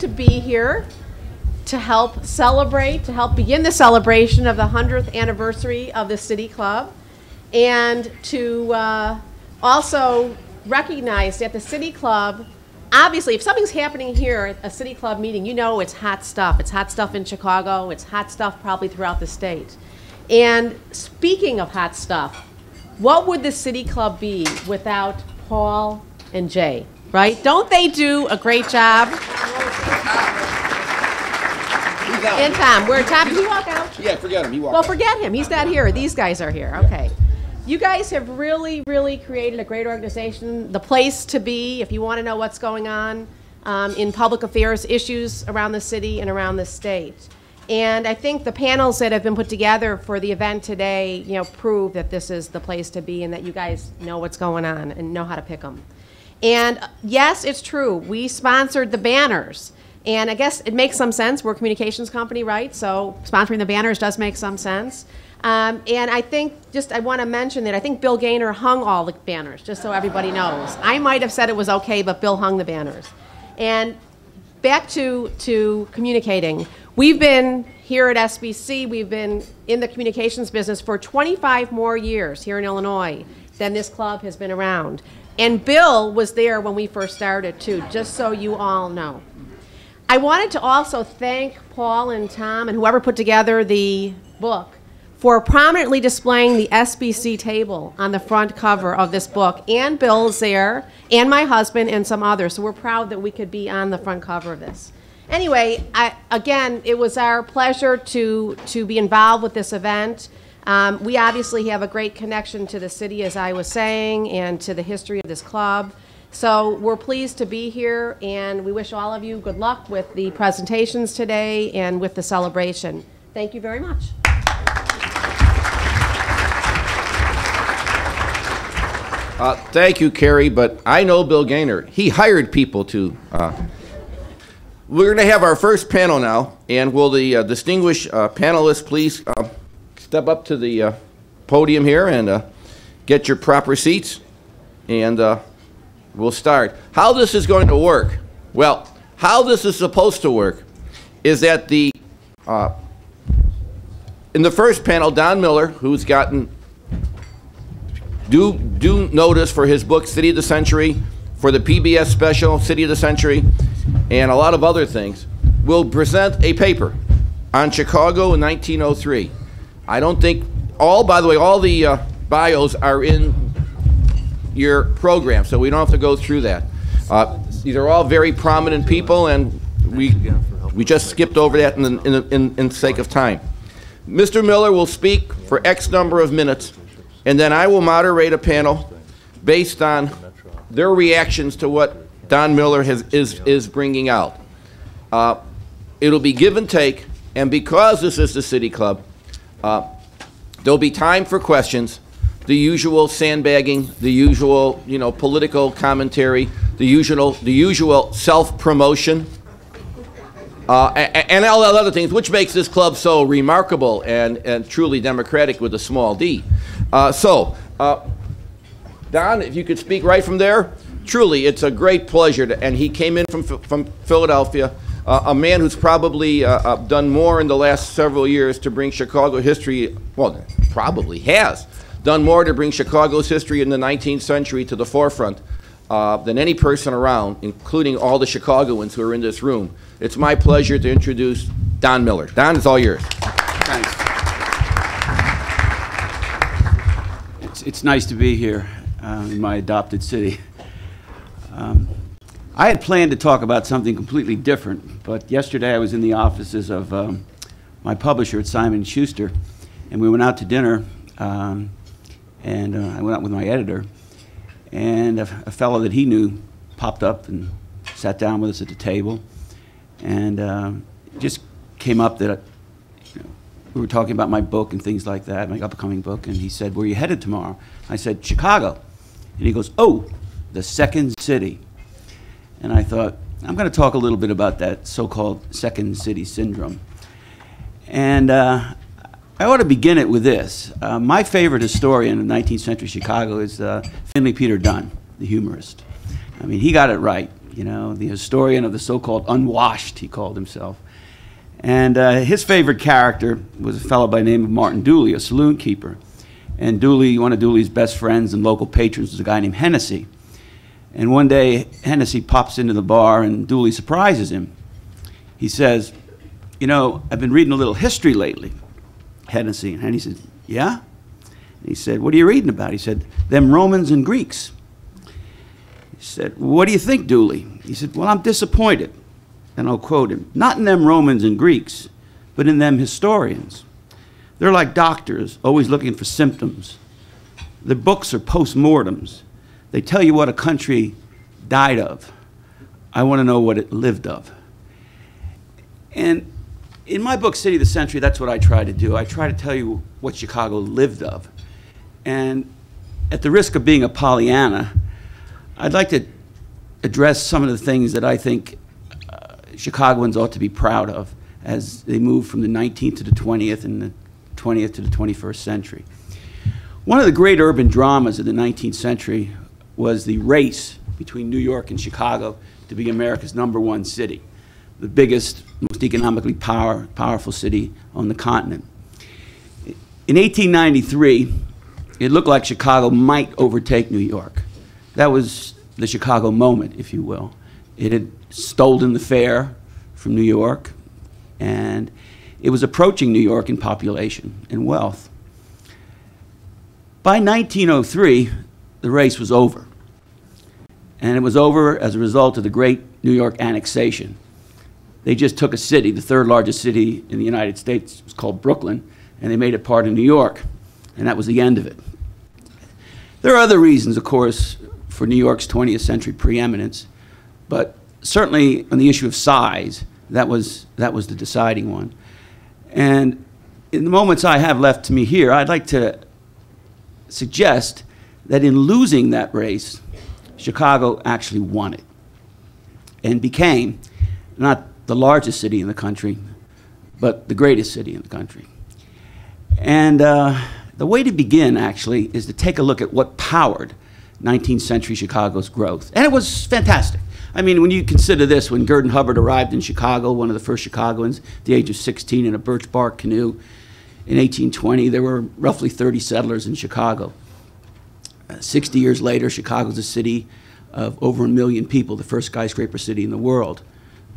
to be here to help celebrate, to help begin the celebration of the 100th anniversary of the City Club, and to also recognize that the City Club, obviously, if something's happening here at a City Club meeting, you know it's hot stuff. It's hot stuff in Chicago. It's hot stuff probably throughout the state. And speaking of hot stuff, what would the City Club be without Paul and Jay, right? Don't they do a great job? And Tom, where Tom, did he walk out? Yeah, forget him. He walked Well, out. Forget him. He's not here. These guys are here. Okay. You guys have really, really created a great organization, the place to be if you want to know what's going on in public affairs issues around the city and around the state. And I think the panels that have been put together for the event today, you know, prove that this is the place to be and that you guys know what's going on and know how to pick them. And yes, it's true. We sponsored the banners. And I guess it makes some sense. We're a communications company, right? So sponsoring the banners does make some sense. And I think, I want to mention that I think Bill Gaynor hung all the banners, just so everybody knows. I might have said it was okay, but Bill hung the banners. And back to communicating. We've been here at SBC, we've been in the communications business for 25 more years here in Illinois than this club has been around. And Bill was there when we first started, too, just so you all know. I wanted to also thank Paul and Tom and whoever put together the book for prominently displaying the SBC table on the front cover of this book. And Bill's there, and my husband, and some others. So we're proud that we could be on the front cover of this. Anyway, again, it was our pleasure to be involved with this event. We obviously have a great connection to the city, as I was saying, and to the history of this club. So we're pleased to be here, and we wish all of you good luck with the presentations today and with the celebration. Thank you very much. Thank you, Carrie, but I know Bill Gaynor. He hired people to... We're going to have our first panel now, and will the distinguished panelists please step up to the podium here and get your proper seats, and we'll start. How this is going to work? Well, how this is supposed to work is that in the first panel, Don Miller, who's gotten due notice for his book, City of the Century, for the PBS special, City of the Century, and a lot of other things, will present a paper on Chicago in 1903. I don't think, by the way, all the bios are in your program, so we don't have to go through that. These are all very prominent people, and we just skipped over that in sake of time. Mr. Miller will speak for X number of minutes, and then I will moderate a panel based on their reactions to what Don Miller is bringing out. It'll be give and take, and because this is the City Club, there'll be time for questions, the usual sandbagging, the usual political commentary, the usual self-promotion, and all the other things, which makes this club so remarkable and truly democratic with a small d. Don, if you could speak right from there. Truly, it's a great pleasure, and he came in from Philadelphia, a man who's probably done more in the last several years to bring Chicago history, well, probably has, done more to bring Chicago's history in the 19th century to the forefront than any person around, including all the Chicagoans who are in this room. It's my pleasure to introduce Don Miller. Don, it's all yours. Thanks. It's nice to be here in my adopted city. I had planned to talk about something completely different, but yesterday I was in the offices of my publisher at Simon & Schuster, and we went out to dinner, and I went out with my editor, and a fellow that he knew popped up and sat down with us at the table, and it just came up that we were talking about my book and things like that, my upcoming book, and he said, "Where are you headed tomorrow?" I said, "Chicago." And he goes, "Oh, the second city." And I thought, I'm going to talk a little bit about that so-called second city syndrome. And I ought to begin it with this. My favorite historian of 19th century Chicago is Finley Peter Dunn, the humorist. I mean, he got it right. you know, the historian of the so-called unwashed, he called himself. And his favorite character was a fellow by the name of Martin Dooley, a saloon keeper. And Dooley, one of Dooley's best friends and local patrons, was a guy named Hennessy. And one day, Hennessy pops into the bar, and Dooley surprises him. He says, you know, I've been reading a little history lately, Hennessy. And Hennessy said, yeah? And he said, what are you reading about? He said, them Romans and Greeks. He said, what do you think, Dooley? He said, well, I'm disappointed. And I'll quote him, not in them Romans and Greeks, but in them historians. They're like doctors, always looking for symptoms. Their books are post-mortems. They tell you what a country died of. I want to know what it lived of. And in my book, City of the Century, that's what I try to do. I try to tell you what Chicago lived of. And at the risk of being a Pollyanna, I'd like to address some of the things that I think Chicagoans ought to be proud of as they move from the 19th to the 20th and the 20th to the 21st century. One of the great urban dramas of the 19th century was the race between New York and Chicago to be America's #1 city, the biggest, most economically powerful city on the continent. In 1893, it looked like Chicago might overtake New York. That was the Chicago moment, if you will. It had stolen the fair from New York, and it was approaching New York in population and wealth. By 1903, the race was over. And it was over as a result of the great New York annexation. They just took a city, the third largest city in the United States, it was called Brooklyn, and they made it part of New York. And that was the end of it. There are other reasons, of course, for New York's 20th century preeminence, but certainly on the issue of size, that was the deciding one. And in the moments I have left to me here, I'd like to suggest that in losing that race, Chicago actually won it and became not the largest city in the country, but the greatest city in the country. And the way to begin, actually, is to take a look at what powered 19th century Chicago's growth. And it was fantastic. I mean, when you consider this, when Gurdon Hubbard arrived in Chicago, one of the first Chicagoans, at the age of 16 in a birch bark canoe, in 1820, there were roughly 30 settlers in Chicago. 60 years later, Chicago's a city of over 1 million people, the first skyscraper city in the world.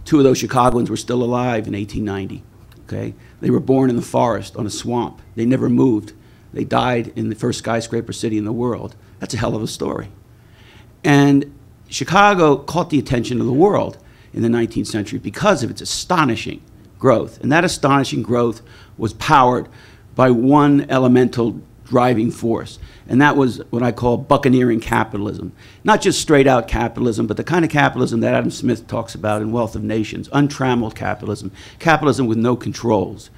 2 of those Chicagoans were still alive in 1890. Okay? They were born in the forest on a swamp. They never moved. They died in the first skyscraper city in the world. That's a hell of a story. And Chicago caught the attention of the world in the 19th century because of its astonishing growth. And that astonishing growth was powered by one elemental driving force. And that was what I call buccaneering capitalism. Not just straight out capitalism, but the kind of capitalism that Adam Smith talks about in Wealth of Nations, untrammeled capitalism, capitalism with no controls.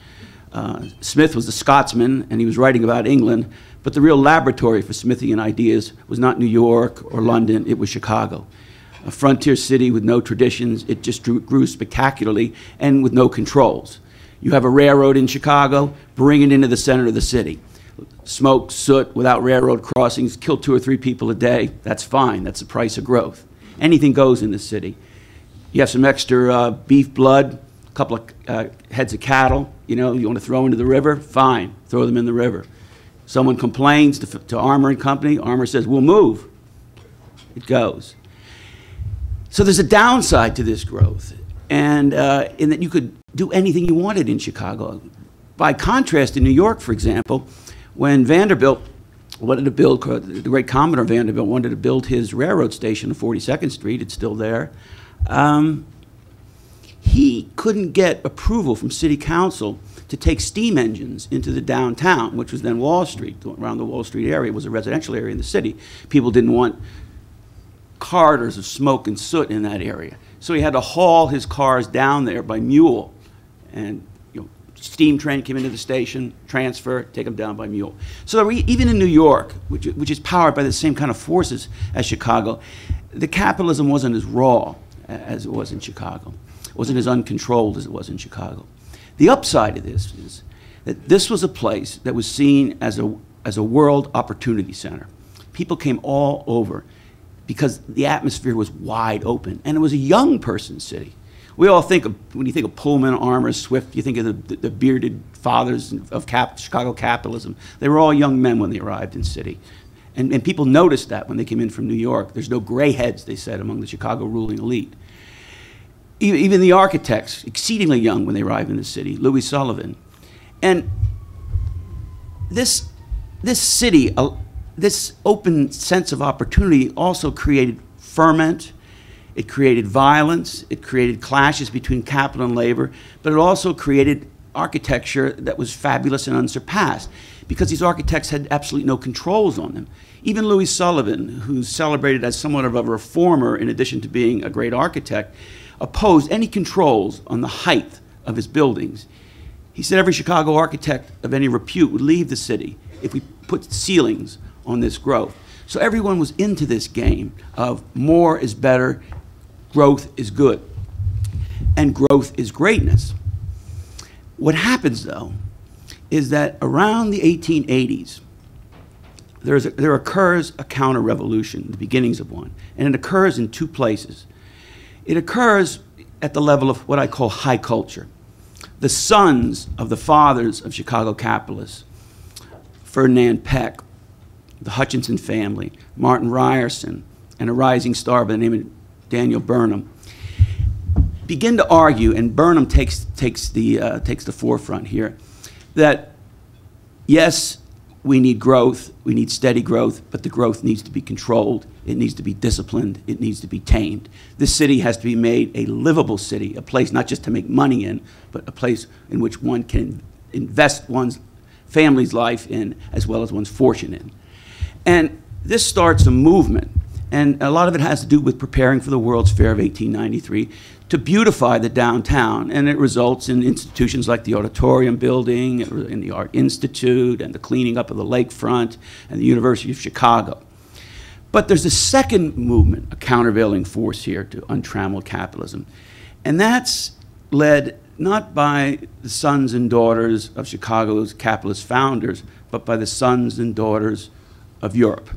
Smith was a Scotsman, and he was writing about England, but the real laboratory for Smithian ideas was not New York or London, it was Chicago. A frontier city with no traditions, it just grew spectacularly and with no controls. You have a railroad in Chicago, bring it into the center of the city. Smoke, soot, without railroad crossings, kill 2 or 3 people a day, that's fine, that's the price of growth. Anything goes in the city. You have some extra beef blood, a couple of heads of cattle, you know, you want to throw into the river, fine, throw them in the river. Someone complains to Armour and Company, Armour says, we'll move. It goes. So there's a downside to this growth, and in that you could do anything you wanted in Chicago. By contrast, in New York, for example, when Vanderbilt wanted to build, the great Commodore Vanderbilt wanted to build his railroad station on 42nd Street, it's still there, he couldn't get approval from city council to take steam engines into the downtown, which was then Wall Street. Around the Wall Street area was a residential area in the city. People didn't want corridors of smoke and soot in that area. So he had to haul his cars down there by mule. And steam train came into the station, transfer, take them down by mule. So even in New York, which is powered by the same kind of forces as Chicago, the capitalism wasn't as raw as it was in Chicago. It wasn't as uncontrolled as it was in Chicago. The upside of this is that this was a place that was seen as a world opportunity center. People came all over because the atmosphere was wide open, and it was a young person's city. We all think of, when you think of Pullman, Armour, Swift, you think of the bearded fathers of Chicago capitalism. They were all young men when they arrived in the city. And people noticed that when they came in from New York. There's no gray heads, they said, among the Chicago ruling elite. Even the architects, exceedingly young when they arrived in the city, Louis Sullivan. And this city, this open sense of opportunity also created ferment. It created violence. It created clashes between capital and labor. But it also created architecture that was fabulous and unsurpassed, because these architects had absolutely no controls on them. Even Louis Sullivan, who's celebrated as somewhat of a reformer in addition to being a great architect, opposed any controls on the height of his buildings. He said every Chicago architect of any repute would leave the city if we put ceilings on this growth. So everyone was into this game of more is better, growth is good, and growth is greatness. What happens, though, is that around the 1880s, there occurs a counter-revolution, the beginnings of one, and it occurs in two places. It occurs at the level of what I call high culture. The sons of the fathers of Chicago capitalists, Ferdinand Peck, the Hutchinson family, Martin Ryerson, and a rising star by the name of Daniel Burnham, begin to argue, and Burnham takes the forefront here, that yes, we need growth, we need steady growth, but the growth needs to be controlled, it needs to be disciplined, it needs to be tamed. This city has to be made a livable city, a place not just to make money in, but a place in which one can invest one's family's life in, as well as one's fortune in. And this starts a movement, and a lot of it has to do with preparing for the World's Fair of 1893 to beautify the downtown, and it results in institutions like the Auditorium Building, and the Art Institute, and the cleaning up of the lakefront, and the University of Chicago. But there's a second movement, a countervailing force here to untrammeled capitalism, and that's led not by the sons and daughters of Chicago's capitalist founders, but by the sons and daughters of Europe.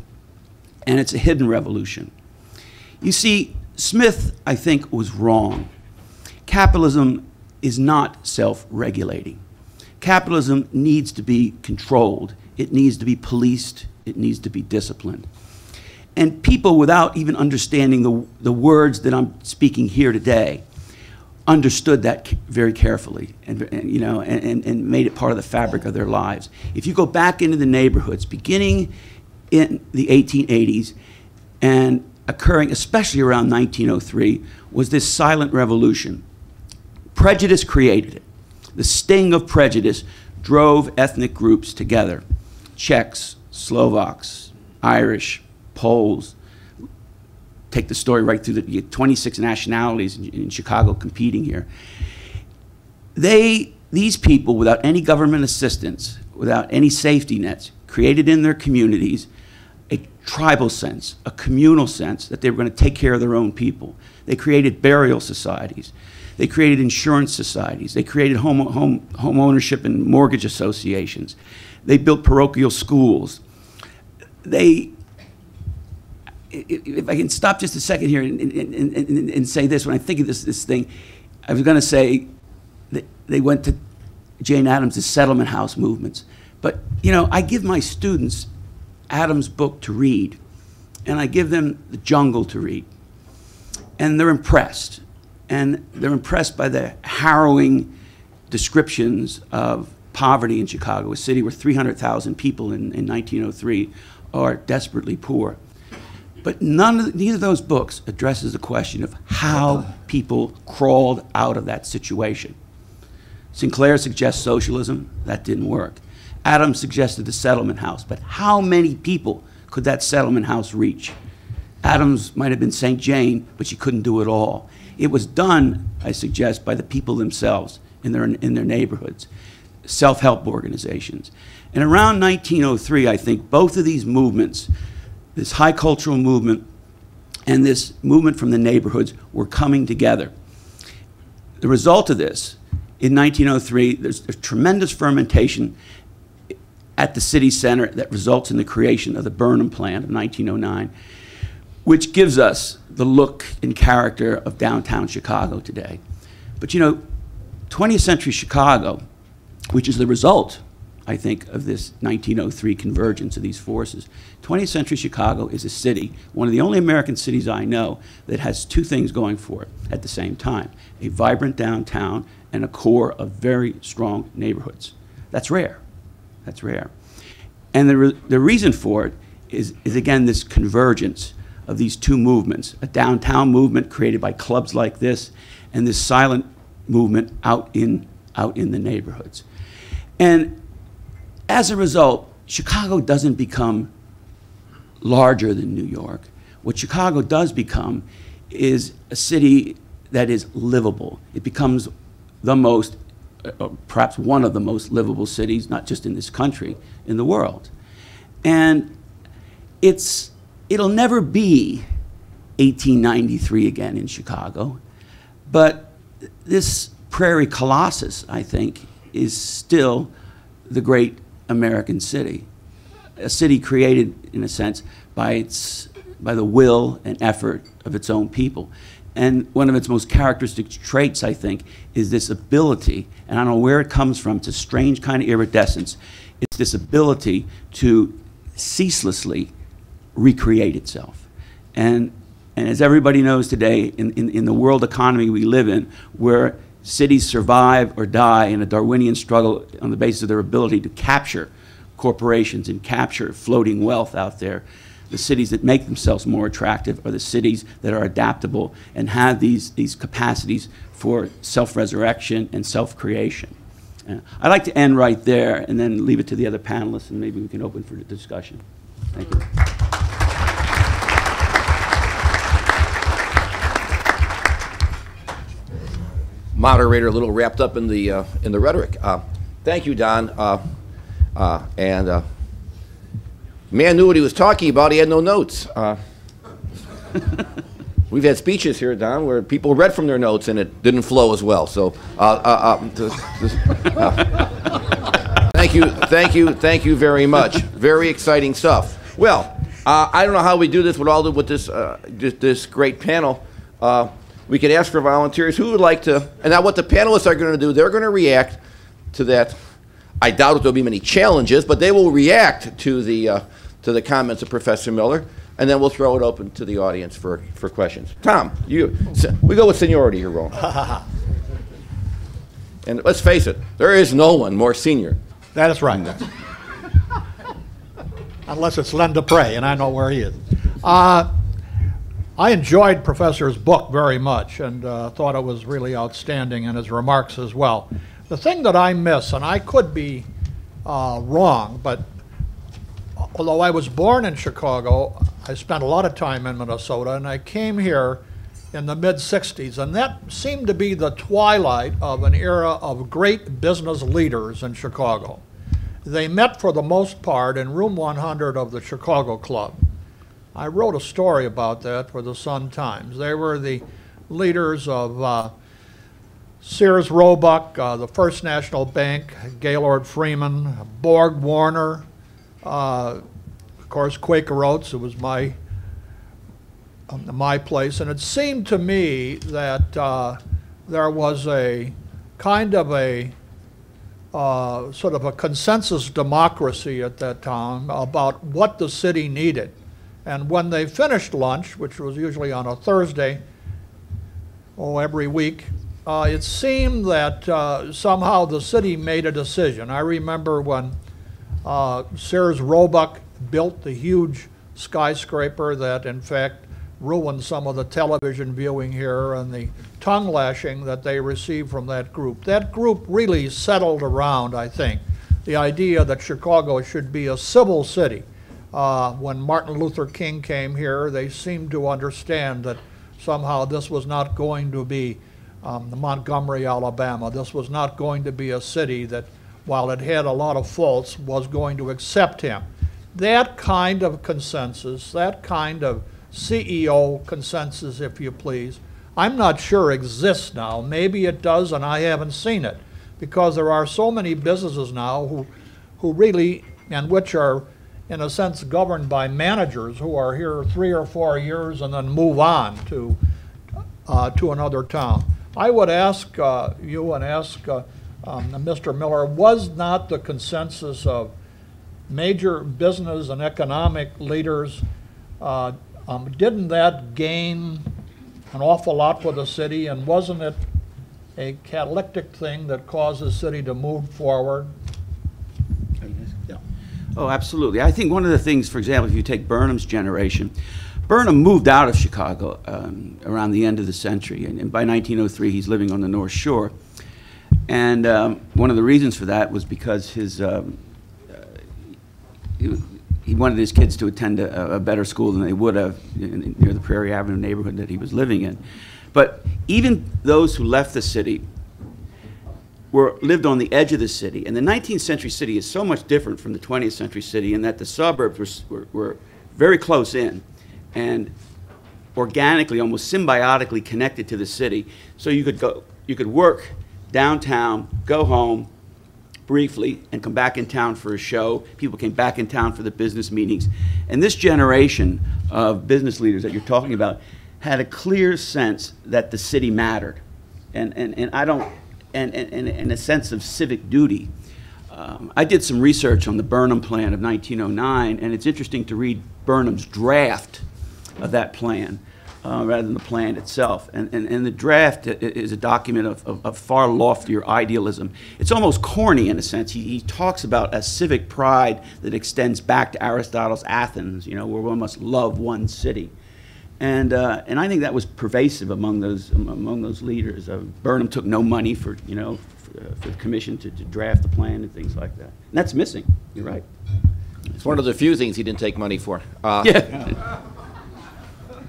And it's a hidden revolution. You see, Smith, I think, was wrong. Capitalism is not self-regulating. Capitalism needs to be controlled. It needs to be policed. It needs to be disciplined. And people, without even understanding the words that I'm speaking here today, understood that very carefully and made it part of the fabric of their lives. If you go back into the neighborhoods, beginning in the 1880s and occurring especially around 1903, was this silent revolution. Prejudice created it. The sting of prejudice drove ethnic groups together. Czechs, Slovaks, Irish, Poles. Take the story right through the 26 nationalities in Chicago competing here. These people, without any government assistance, without any safety nets, created in their communities a tribal sense, a communal sense that they were going to take care of their own people. They created burial societies. They created insurance societies. They created home ownership and mortgage associations. They built parochial schools. If I can stop just a second here and say this, when I think of this thing, I was going to say that they went to Jane Addams' settlement house movements. But, I give my students Adams' book to read, and I give them The Jungle to read. And they're impressed. And they're impressed by the harrowing descriptions of poverty in Chicago, a city where 300,000 people in 1903 are desperately poor. But neither of those books addresses the question of how people crawled out of that situation. Sinclair suggests socialism. That didn't work. Adams suggested the settlement house, but how many people could that settlement house reach? Adams might have been St. Jane, but she couldn't do it all. It was done, I suggest, by the people themselves in their neighborhoods, self-help organizations. And around 1903, I think both of these movements, this high cultural movement and this movement from the neighborhoods, were coming together. The result of this, in 1903, there's a tremendous fermentation at the city center that results in the creation of the Burnham Plan of 1909. which gives us the look and character of downtown Chicago today. But you know, 20th century Chicago, which is the result, I think, of this 1903 convergence of these forces. 20th century Chicago is a city, one of the only American cities I know, that has two things going for it at the same time: a vibrant downtown and a core of very strong neighborhoods. That's rare. That's rare. And the reason for it is again this convergence of these two movements: a downtown movement created by clubs like this, and this silent movement out in the neighborhoods. And as a result, Chicago doesn't become larger than New York. What Chicago does become is a city that is livable. It becomes the most, perhaps one of the most livable cities, not just in this country, in the world. And it'll never be 1893 again in Chicago, but this prairie colossus, I think, is still the great American city, a city created, in a sense, by the will and effort of its own people. And one of its most characteristic traits, I think, is this ability, and I don't know where it comes from, it's a strange kind of iridescence, it's this ability to ceaselessly recreate itself. And as everybody knows today, in the world economy we live in, where cities survive or die in a Darwinian struggle on the basis of their ability to capture corporations and capture floating wealth out there, the cities that make themselves more attractive are the cities that are adaptable and have these capacities for self-resurrection and self-creation. I'd like to end right there and then leave it to the other panelists, and maybe we can open for discussion. Thank you. Moderator, a little wrapped up in the rhetoric. Thank you, Don. Man knew what he was talking about. He had no notes. We've had speeches here, Don, where people read from their notes and it didn't flow as well. So, thank you very much. Very exciting stuff. Well, I don't know how we do this with this great panel. We could ask for volunteers who would like to, and now what the panelists are going to do, they're going to react to that. I doubt there'll be many challenges, but they will react to the comments of Professor Miller, and then we'll throw it open to the audience for questions. Tom, we go with seniority here, Ron. And let's face it, there is no one more senior. That is right. Unless it's Len Dupre, and I know where he is. I enjoyed Professor's book very much and thought it was really outstanding, and his remarks as well. The thing that I miss, and I could be wrong, but although I was born in Chicago, I spent a lot of time in Minnesota, and I came here in the mid-'60s, and that seemed to be the twilight of an era of great business leaders in Chicago. They met for the most part in room 100 of the Chicago Club. I wrote a story about that for the Sun-Times. They were the leaders of Sears Roebuck, the First National Bank, Gaylord Freeman, Borg Warner, of course Quaker Oats. It was my place, and it seemed to me that there was a kind of a sort of a consensus democracy at that time about what the city needed. And when they finished lunch, which was usually on a Thursday, every week, it seemed that somehow the city made a decision. I remember when Sears Roebuck built the huge skyscraper that in fact ruined some of the television viewing here and the tongue lashing that they received from that group. That group really settled around, I think, the idea that Chicago should be a civil city. When Martin Luther King came here, they seemed to understand that somehow this was not going to be Montgomery, Alabama. This was not going to be a city that, while it had a lot of faults, was going to accept him. That kind of consensus, that kind of CEO consensus, if you please, I'm not sure exists now. Maybe it does, and I haven't seen it, because there are so many businesses now who really, and which are in a sense, governed by managers who are here 3 or 4 years and then move on to another town. I would ask you and ask Mr. Miller, was not the consensus of major business and economic leaders, didn't that gain an awful lot for the city, and wasn't it a catalytic thing that caused the city to move forward? Oh, absolutely. I think one of the things, for example, if you take Burnham's generation, Burnham moved out of Chicago around the end of the century, and by 1903 he's living on the North Shore. And one of the reasons for that was because he wanted his kids to attend a better school than they would have near the Prairie Avenue neighborhood that he was living in. But even those who left the city lived on the edge of the city. And the 19th century city is so much different from the 20th century city in that the suburbs were very close in and organically, almost symbiotically connected to the city. So you could work downtown, go home briefly, and come back in town for a show. People came back in town for the business meetings. And this generation of business leaders that you're talking about had a clear sense that the city mattered, and a sense of civic duty. I did some research on the Burnham Plan of 1909, and it's interesting to read Burnham's draft of that plan rather than the plan itself. And the draft is a document of far loftier idealism. It's almost corny in a sense. He talks about a civic pride that extends back to Aristotle's Athens, where one must love one city. And I think that was pervasive among those leaders. Burnham took no money for the commission to draft the plan and things like that. And that's missing. You're right. It's one of the few things he didn't take money for. Yeah.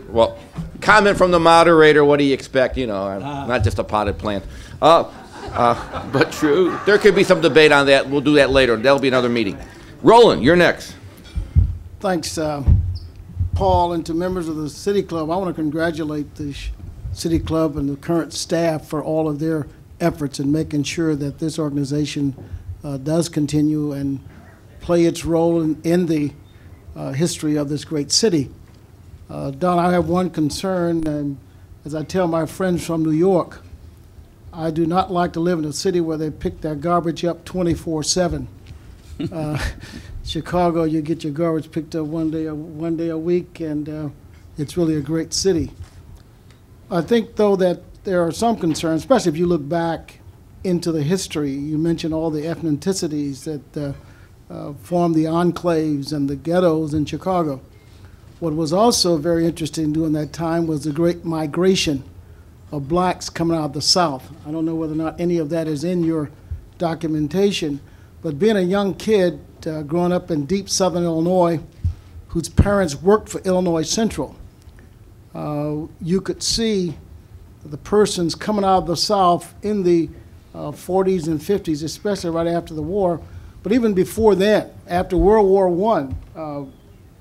Well, comment from the moderator. What do you expect? Not just a potted plant. But true. There could be some debate on that. We'll do that later. That'll be another meeting. Roland, you're next. Thanks, Paul, and to members of the City Club. I want to congratulate the City Club and the current staff for all of their efforts in making sure that this organization does continue and play its role in the history of this great city. Don, I have one concern, and as I tell my friends from New York, I do not like to live in a city where they pick their garbage up 24/7. Chicago, you get your garbage picked up one day a week, and it's really a great city. I think, though, that there are some concerns, especially if you look back into the history. You mentioned all the ethnicities that formed the enclaves and the ghettos in Chicago. What was also very interesting during that time was the great migration of blacks coming out of the South. I don't know whether or not any of that is in your documentation, but being a young kid growing up in deep southern Illinois, whose parents worked for Illinois Central, you could see the persons coming out of the South in the 40s and 50s, especially right after the war. But even before then, after World War I,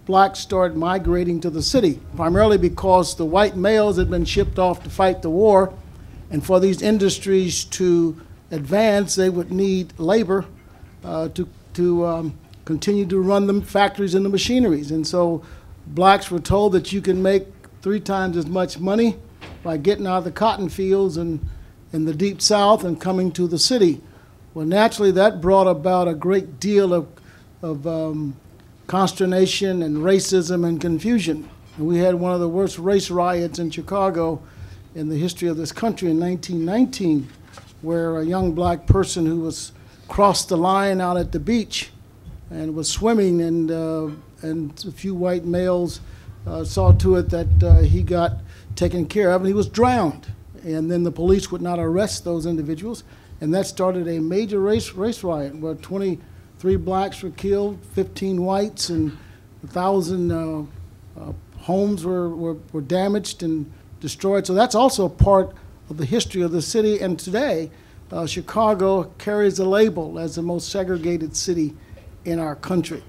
blacks started migrating to the city, primarily because the white males had been shipped off to fight the war, and for these industries to advance, they would need labor to continue to run the factories and the machineries. And so blacks were told that you can make 3 times as much money by getting out of the cotton fields in the deep South and coming to the city. Well, naturally, that brought about a great deal of consternation and racism and confusion. And we had one of the worst race riots in Chicago in the history of this country in 1919, where a young black person who was crossed the line out at the beach and was swimming, and a few white males saw to it that he got taken care of, and he was drowned. And then the police would not arrest those individuals, and that started a major race riot where 23 blacks were killed, 15 whites, and 1,000 homes were damaged and destroyed. So that's also part of the history of the city. And today, Chicago carries the label as the most segregated city in our country.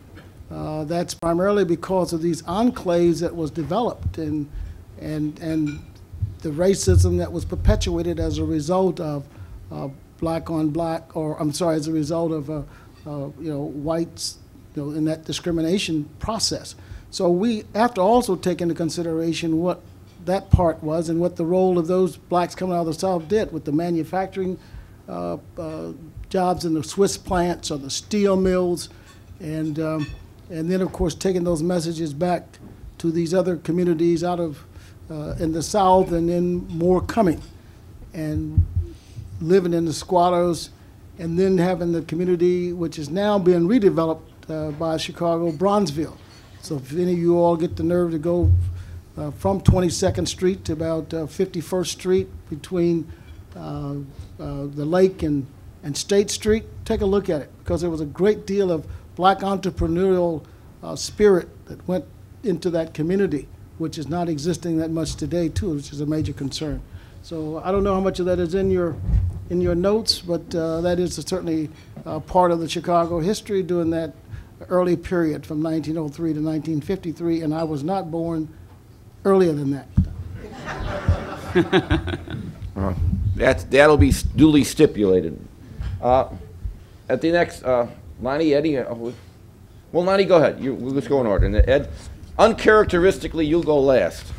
That's primarily because of these enclaves that was developed and the racism that was perpetuated as a result of black on black, or I'm sorry, as a result of whites in that discrimination process. So we have to also take into consideration what that part was and what the role of those blacks coming out of the South did with the manufacturing jobs in the Swiss plants or the steel mills, and then of course taking those messages back to these other communities out of in the South, and then more coming, and living in the squatters, and then having the community which is now being redeveloped by Chicago, Bronzeville. So if any of you all get the nerve to go from 22nd Street to about 51st Street between the lake and State Street, take a look at it, because there was a great deal of black entrepreneurial spirit that went into that community, which is not existing that much today too, which is a major concern. So I don't know how much of that is in your notes, but that is certainly part of the Chicago history during that early period from 1903 to 1953, and I was not born earlier than that. That'll be duly stipulated. At the next, Lonnie, Eddie, well, Lonnie, go ahead. Let's go in order. And Ed, uncharacteristically, you'll go last.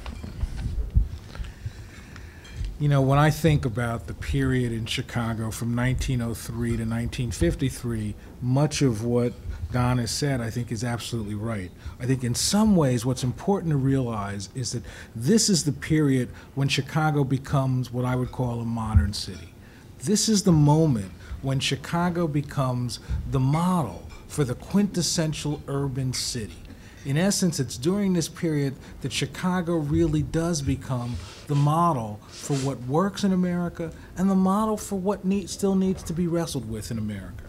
You know, when I think about the period in Chicago from 1903 to 1953, much of what Don has said, I think, is absolutely right. I think in some ways what's important to realize is that this is the period when Chicago becomes what I would call a modern city. This is the moment when Chicago becomes the model for the quintessential urban city. In essence, it's during this period that Chicago really does become the model for what works in America and the model for what still needs to be wrestled with in America.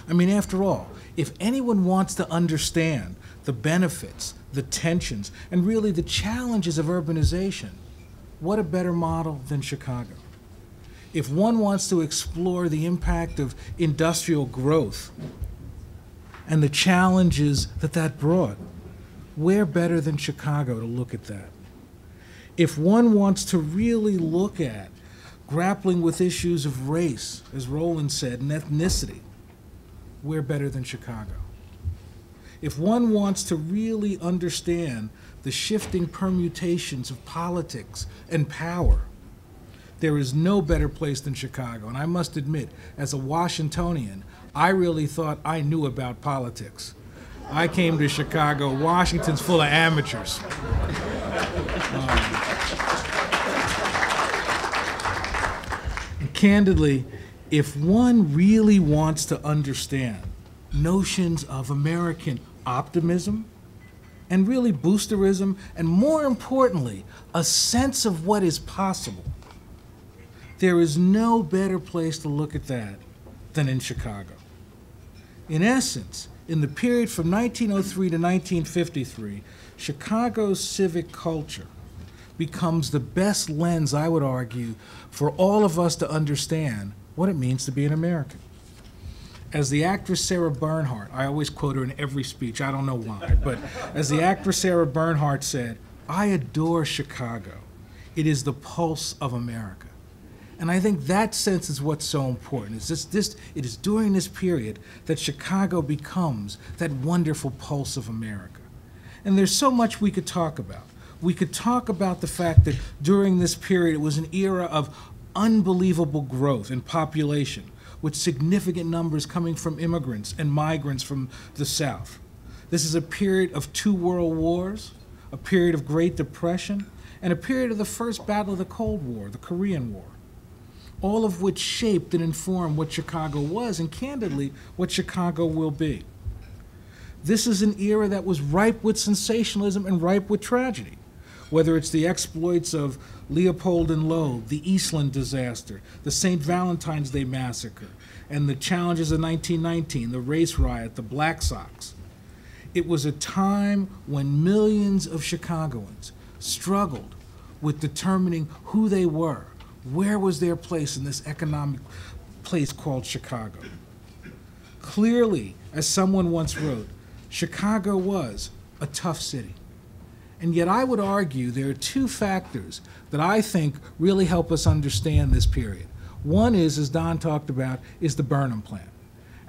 I mean, after all, if anyone wants to understand the benefits, the tensions, and really the challenges of urbanization, what a better model than Chicago? If one wants to explore the impact of industrial growth and the challenges that brought, where better than Chicago to look at that? If one wants to really look at grappling with issues of race, as Roland said, and ethnicity, where better than Chicago? If one wants to really understand the shifting permutations of politics and power, there is no better place than Chicago. And I must admit, as a Washingtonian, I really thought I knew about politics. I came to Chicago. Washington's full of amateurs. And candidly, if one really wants to understand notions of American optimism and really boosterism, and more importantly, a sense of what is possible, there is no better place to look at that than in Chicago. In essence, in the period from 1903 to 1953, Chicago's civic culture becomes the best lens, I would argue, for all of us to understand what it means to be an American. As the actress Sarah Bernhardt, I always quote her in every speech, I don't know why, but as the actress Sarah Bernhardt said, "I adore Chicago. It is the pulse of America." And I think that sense is what's so important. It is during this period that Chicago becomes that wonderful pulse of America. And there's so much we could talk about. We could talk about the fact that during this period it was an era of unbelievable growth in population, with significant numbers coming from immigrants and migrants from the South. This is a period of 2 world wars, a period of Great Depression, and a period of the first battle of the Cold War, the Korean War, all of which shaped and informed what Chicago was, and candidly, what Chicago will be. This is an era that was ripe with sensationalism and ripe with tragedy, whether it's the exploits of Leopold and Loeb, the Eastland disaster, the St. Valentine's Day massacre, and the challenges of 1919, the race riot, the Black Sox. It was a time when millions of Chicagoans struggled with determining who they were. Where was their place in this economic place called Chicago? Clearly, as someone once wrote, Chicago was a tough city. And yet I would argue there are 2 factors that I think really help us understand this period. One is, as Don talked about, is the Burnham Plan.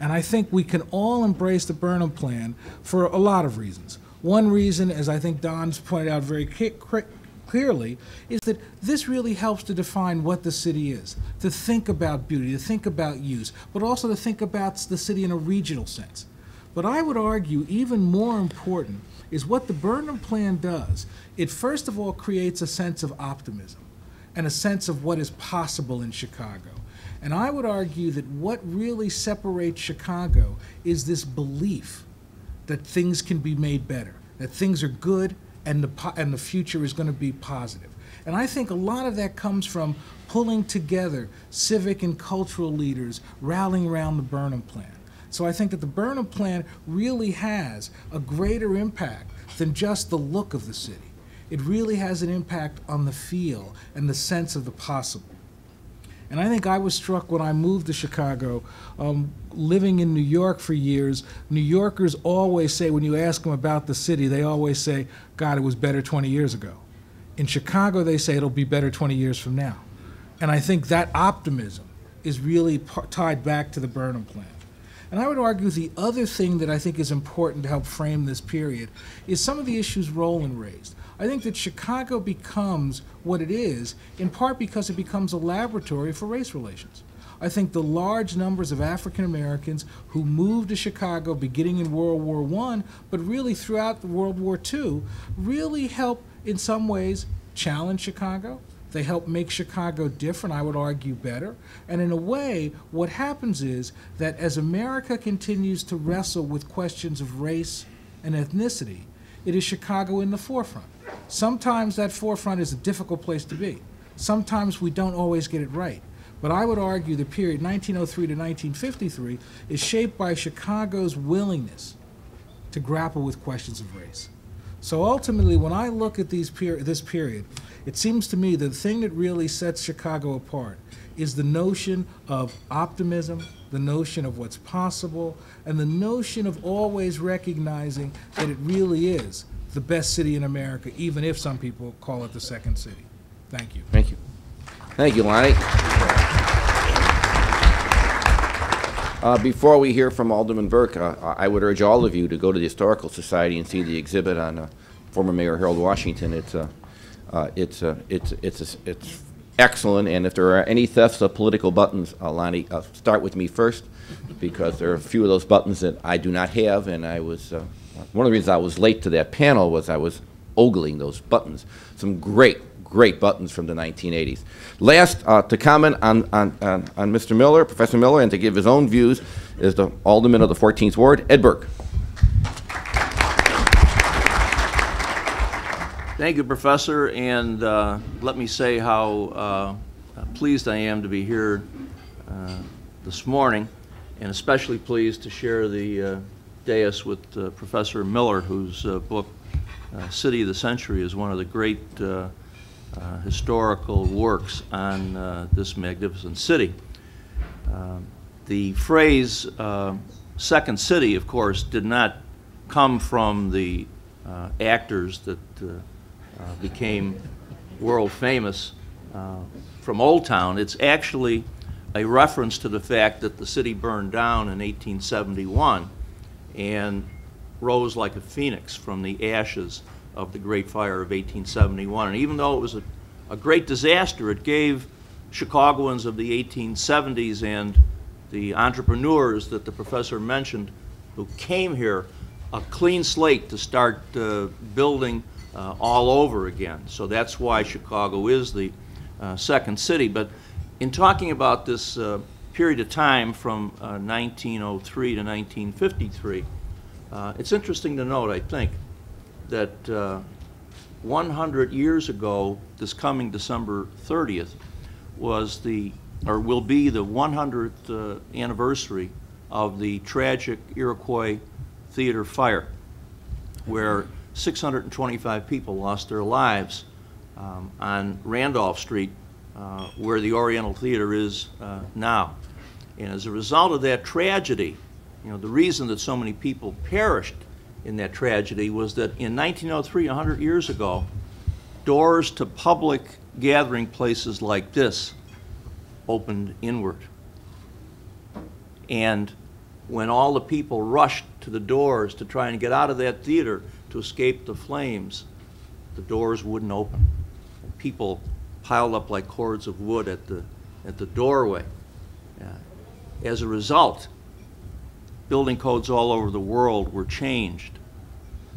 And I think we can all embrace the Burnham Plan for a lot of reasons. One reason, as I think Don's pointed out very clearly, is that this really helps to define what the city is, to think about beauty, to think about use, but also to think about the city in a regional sense. But I would argue even more important is what the Burnham Plan does. It first of all creates a sense of optimism and a sense of what is possible in Chicago. And I would argue that what really separates Chicago is this belief that things can be made better, that things are good and the future is going to be positive. And I think a lot of that comes from pulling together civic and cultural leaders rallying around the Burnham Plan. So I think that the Burnham Plan really has a greater impact than just the look of the city. It really has an impact on the feel and the sense of the possible. And I think I was struck when I moved to Chicago, living in New York for years. New Yorkers always say, when you ask them about the city, they always say, God, it was better 20 years ago. In Chicago, they say it'll be better 20 years from now. And I think that optimism is really tied back to the Burnham Plan. And I would argue the other thing that I think is important to help frame this period is some of the issues Roland raised. I think that Chicago becomes what it is in part because it becomes a laboratory for race relations. I think the large numbers of African Americans who moved to Chicago beginning in World War I, but really throughout World War II, really help in some ways challenge Chicago. They help make Chicago different, I would argue better. And in a way, what happens is that as America continues to wrestle with questions of race and ethnicity, it is Chicago in the forefront. Sometimes that forefront is a difficult place to be. Sometimes we don't always get it right. But I would argue the period 1903 to 1953 is shaped by Chicago's willingness to grapple with questions of race. So ultimately, when I look at this period, it seems to me the thing that really sets Chicago apart is the notion of optimism, the notion of what's possible, and the notion of always recognizing that it really is the best city in America, even if some people call it the second city. Thank you. Thank you. Thank you, Lonnie. Before we hear from Alderman Burke, I would urge all of you to go to the Historical Society and see the exhibit on former Mayor Harold Washington. It's excellent, and if there are any thefts of political buttons, Lonnie, start with me first, because there are a few of those buttons that I do not have, and I was one of the reasons I was late to that panel was I was ogling those buttons. Some great buttons from the 1980s. Last, to comment on Mr. Miller, Professor Miller, and to give his own views is the Alderman of the 14th Ward, Ed Burke. Thank you, Professor, and let me say how pleased I am to be here this morning, and especially pleased to share the dais with Professor Miller, whose book, City of the Century, is one of the great historical works on this magnificent city. The phrase second city, of course, did not come from the actors that became world famous from Old Town. It's actually a reference to the fact that the city burned down in 1871 and rose like a phoenix from the ashes of the Great Fire of 1871. And even though it was a great disaster, it gave Chicagoans of the 1870s and the entrepreneurs that the professor mentioned who came here a clean slate to start building all over again. So that's why Chicago is the second city. But in talking about this period of time from 1903 to 1953, it's interesting to note, I think, that 100 years ago, this coming December 30th, will be the 100th anniversary of the tragic Iroquois Theater fire, where 625 people lost their lives on Randolph Street, where the Oriental Theater is now. And as a result of that tragedy, the reason that so many people perished in that tragedy was that in 1903, 100 years ago, doors to public gathering places like this opened inward. And when all the people rushed to the doors to try and get out of that theater to escape the flames, the doors wouldn't open. People piled up like cords of wood at the doorway. As a result, building codes all over the world were changed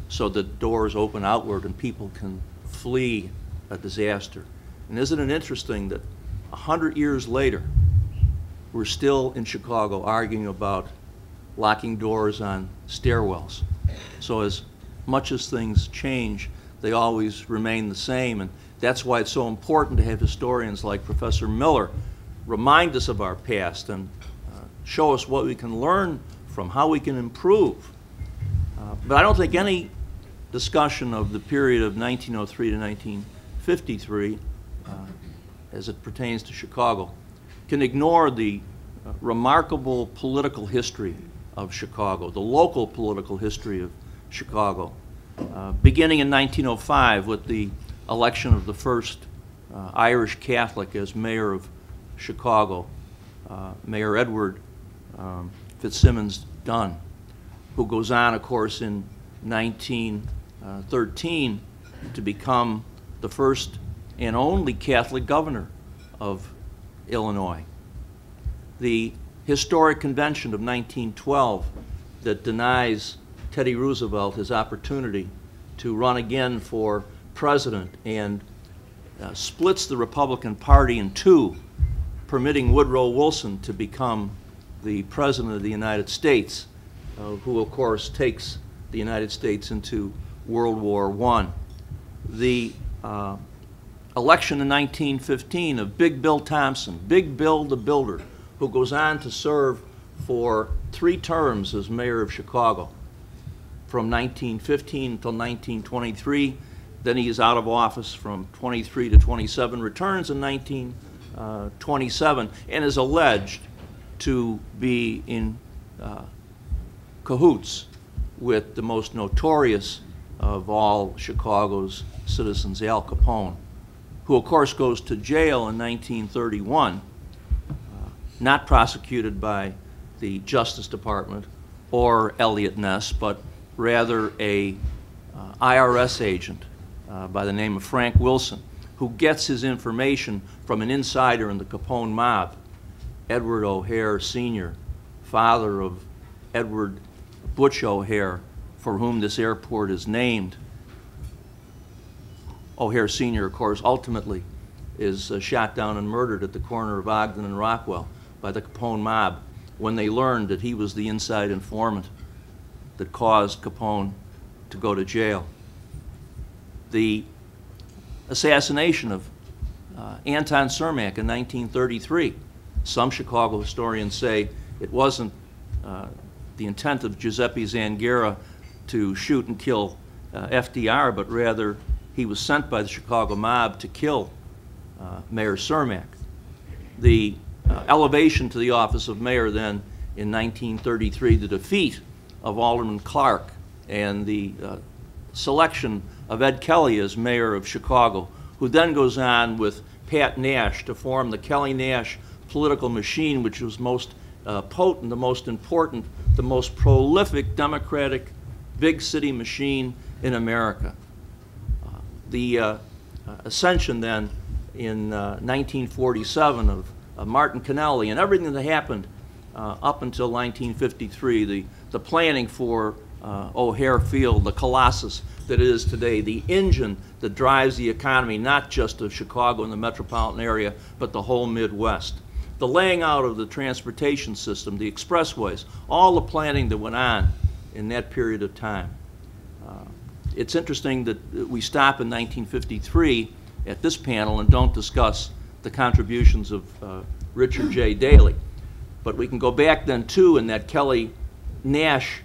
so that doors open outward and people can flee a disaster. And isn't it interesting that 100 years later, we're still in Chicago arguing about locking doors on stairwells. So as much as things change, they always remain the same. And that's why it's so important to have historians like Professor Miller remind us of our past and show us what we can learn from, how we can improve. But I don't think any discussion of the period of 1903 to 1953, as it pertains to Chicago, can ignore the remarkable political history of Chicago, the local political history of Chicago, beginning in 1905 with the election of the first Irish Catholic as mayor of Chicago, Mayor Edward Fitzsimmons Dunn, who goes on, of course, in 1913 to become the first and only Catholic governor of Illinois. The historic convention of 1912 that denies Teddy Roosevelt his opportunity to run again for president and splits the Republican Party in two, permitting Woodrow Wilson to become the President of the United States, who of course takes the United States into World War I. The election in 1915 of Big Bill Thompson, Big Bill the Builder, who goes on to serve for 3 terms as mayor of Chicago, from 1915 until 1923. Then he is out of office from 23 to 27, returns in 1927, and is alleged to be in cahoots with the most notorious of all Chicago's citizens, Al Capone, who of course goes to jail in 1931, not prosecuted by the Justice Department or Eliot Ness, but rather a IRS agent by the name of Frank Wilson, who gets his information from an insider in the Capone mob, Edward O'Hare Sr., father of Edward Butch O'Hare, for whom this airport is named. O'Hare Sr., of course, ultimately is shot down and murdered at the corner of Ogden and Rockwell by the Capone mob when they learned that he was the inside informant that caused Capone to go to jail. The assassination of Anton Cermak in 1933. Some Chicago historians say it wasn't the intent of Giuseppe Zangara to shoot and kill FDR, but rather he was sent by the Chicago mob to kill Mayor Cermak. The elevation to the office of mayor then in 1933, the defeat of Alderman Clark and the selection of Ed Kelly as mayor of Chicago, who then goes on with Pat Nash to form the Kelly-Nash political machine, which was most potent, the most important, the most prolific Democratic big city machine in America. The ascension then in 1947 of Martin Connelly and everything that happened up until 1953, the planning for O'Hare Field, the colossus that it is today, the engine that drives the economy, not just of Chicago and the metropolitan area, but the whole Midwest. The laying out of the transportation system, the expressways, all the planning that went on in that period of time. It's interesting that we stop in 1953 at this panel and don't discuss the contributions of Richard J. Daley. But we can go back then too in that Kelly-Nash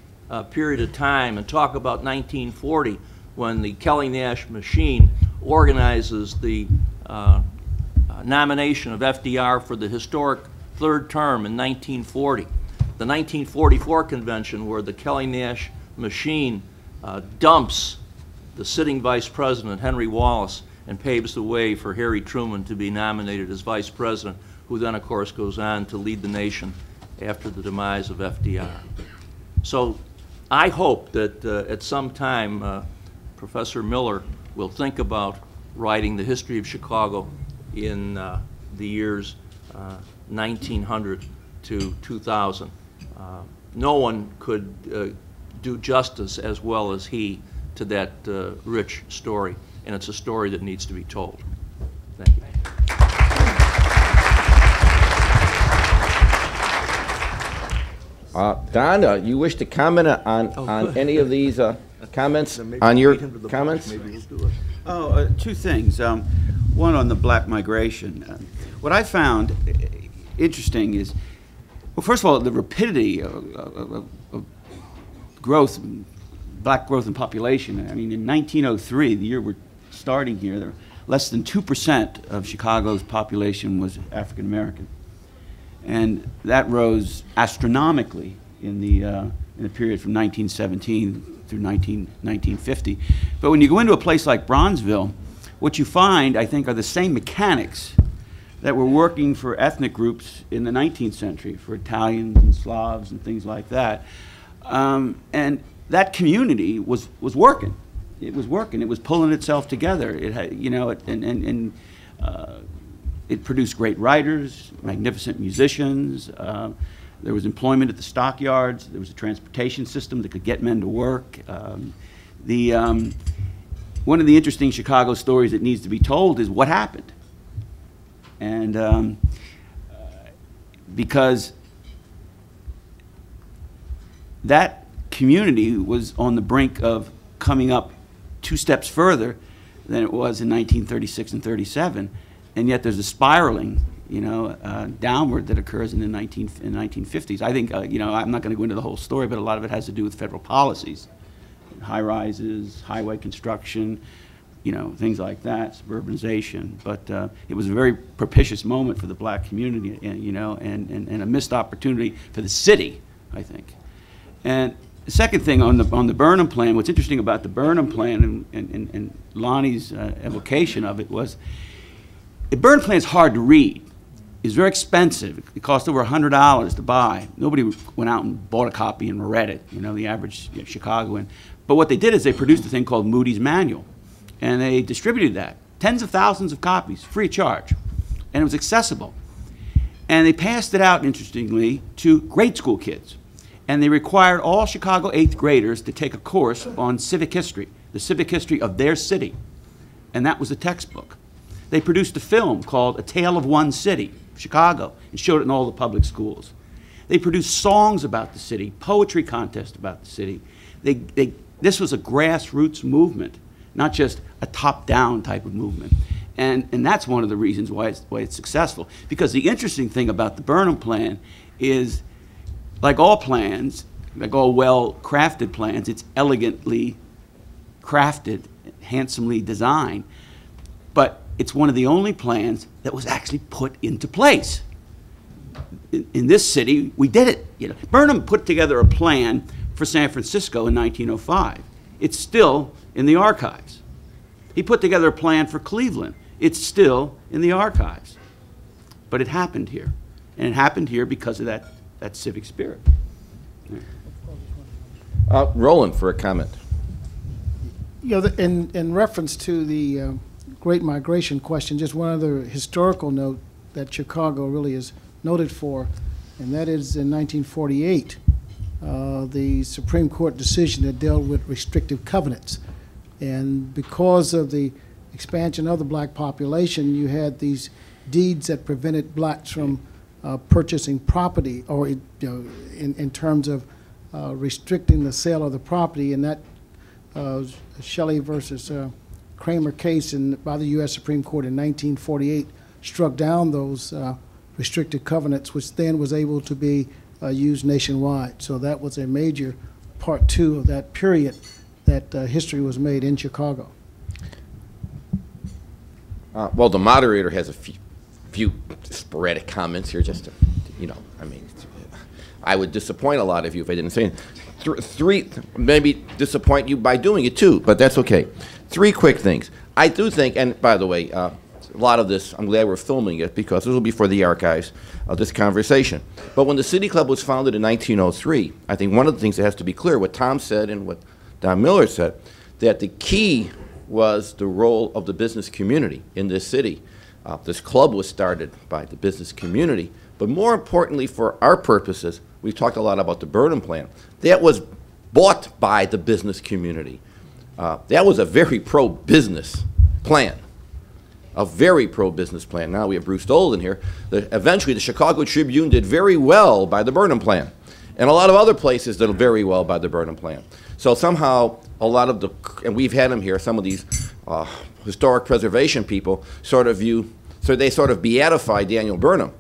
period of time and talk about 1940 when the Kelly-Nash machine organizes the nomination of FDR for the historic 3rd term in 1940. The 1944 convention where the Kelly-Nash machine dumps the sitting vice president, Henry Wallace, and paves the way for Harry Truman to be nominated as vice president, who then, of course, goes on to lead the nation after the demise of FDR. So I hope that at some time Professor Miller will think about writing the history of Chicago in the years 1900 to 2000. No one could do justice as well as he to that rich story, and it's a story that needs to be told. Thank you. Don, you wish to comment on any of these comments, on your comments? Two things. One on the black migration. What I found interesting is, well, first of all, the rapidity of growth, black growth in population. I mean, in 1903, the year we're starting here, there less than 2% of Chicago's population was African American. And that rose astronomically in the period from 1917 through 1950. But when you go into a place like Bronzeville, what you find, I think, are the same mechanics that were working for ethnic groups in the 19th century, for Italians and Slavs and things like that. And that community was working. It was working. It was pulling itself together. It had, you know, it produced great writers, magnificent musicians. There was employment at the stockyards. There was a transportation system that could get men to work. One of the interesting Chicago stories that needs to be told is what happened. And because that community was on the brink of coming up 2 steps further than it was in 1936 and 37, and yet there's a spiraling, you know, downward that occurs in the 1950s. I think, you know, I'm not going to go into the whole story, but a lot of it has to do with federal policies, high rises, highway construction, you know, things like that, suburbanization. But it was a very propitious moment for the black community, you know, and a missed opportunity for the city, I think. And the second thing on the Burnham Plan, what's interesting about the Burnham Plan and Lonnie's evocation of it was, the Burnham Plan is hard to read. It's very expensive. It cost over $100 to buy. Nobody went out and bought a copy and read it, you know, the average Chicagoan. But what they did is they produced a thing called Moody's Manual, and they distributed that, tens of thousands of copies, free of charge, and it was accessible. And they passed it out, interestingly, to grade school kids. And they required all Chicago 8th graders to take a course on civic history, the civic history of their city. And that was the textbook. They produced a film called A Tale of One City, Chicago, and showed it in all the public schools. They produced songs about the city, poetry contests about the city. This was a grassroots movement, not just a top-down type of movement. And that's one of the reasons why it's successful. Because the interesting thing about the Burnham Plan is, like all plans, like all well-crafted plans, it's elegantly crafted, handsomely designed. But it's one of the only plans that was actually put into place. In this city, we did it. You know, Burnham put together a plan for San Francisco in 1905. It's still in the archives. He put together a plan for Cleveland. It's still in the archives. But it happened here. And it happened here because of that civic spirit. Roland, for a comment. You know, in reference to the Great Migration question, just one other historical note that Chicago really is noted for, and that is in 1948, the Supreme Court decision that dealt with restrictive covenants. And because of the expansion of the black population, you had these deeds that prevented blacks from purchasing property, or you know, in terms of restricting the sale of the property, and that Shelley versus Kramer case by the U.S. Supreme Court in 1948 struck down those restricted covenants, which then was able to be used nationwide. So that was a major part 2 of that period that history was made in Chicago. Well, the moderator has a few sporadic comments here, just to, you know, I mean, I would disappoint a lot of you if I didn't say it. Three, maybe disappoint you by doing it too, but that's okay. 3 quick things. I do think, and by the way, a lot of this, I'm glad we're filming it because this will be for the archives of this conversation. But when the City Club was founded in 1903, I think one of the things that has to be clear, what Tom said and what Don Miller said, that the key was the role of the business community in this city. This club was started by the business community, but more importantly for our purposes, we've talked a lot about the Burnham Plan. That was bought by the business community. That was a very pro-business plan, a very pro-business plan. Now we have Bruce Dolan here. Eventually the Chicago Tribune did very well by the Burnham Plan, and a lot of other places did very well by the Burnham Plan. So somehow a lot of the, and we've had them here, some of these historic preservation people sort of view, so they sort of beatified Daniel Burnham.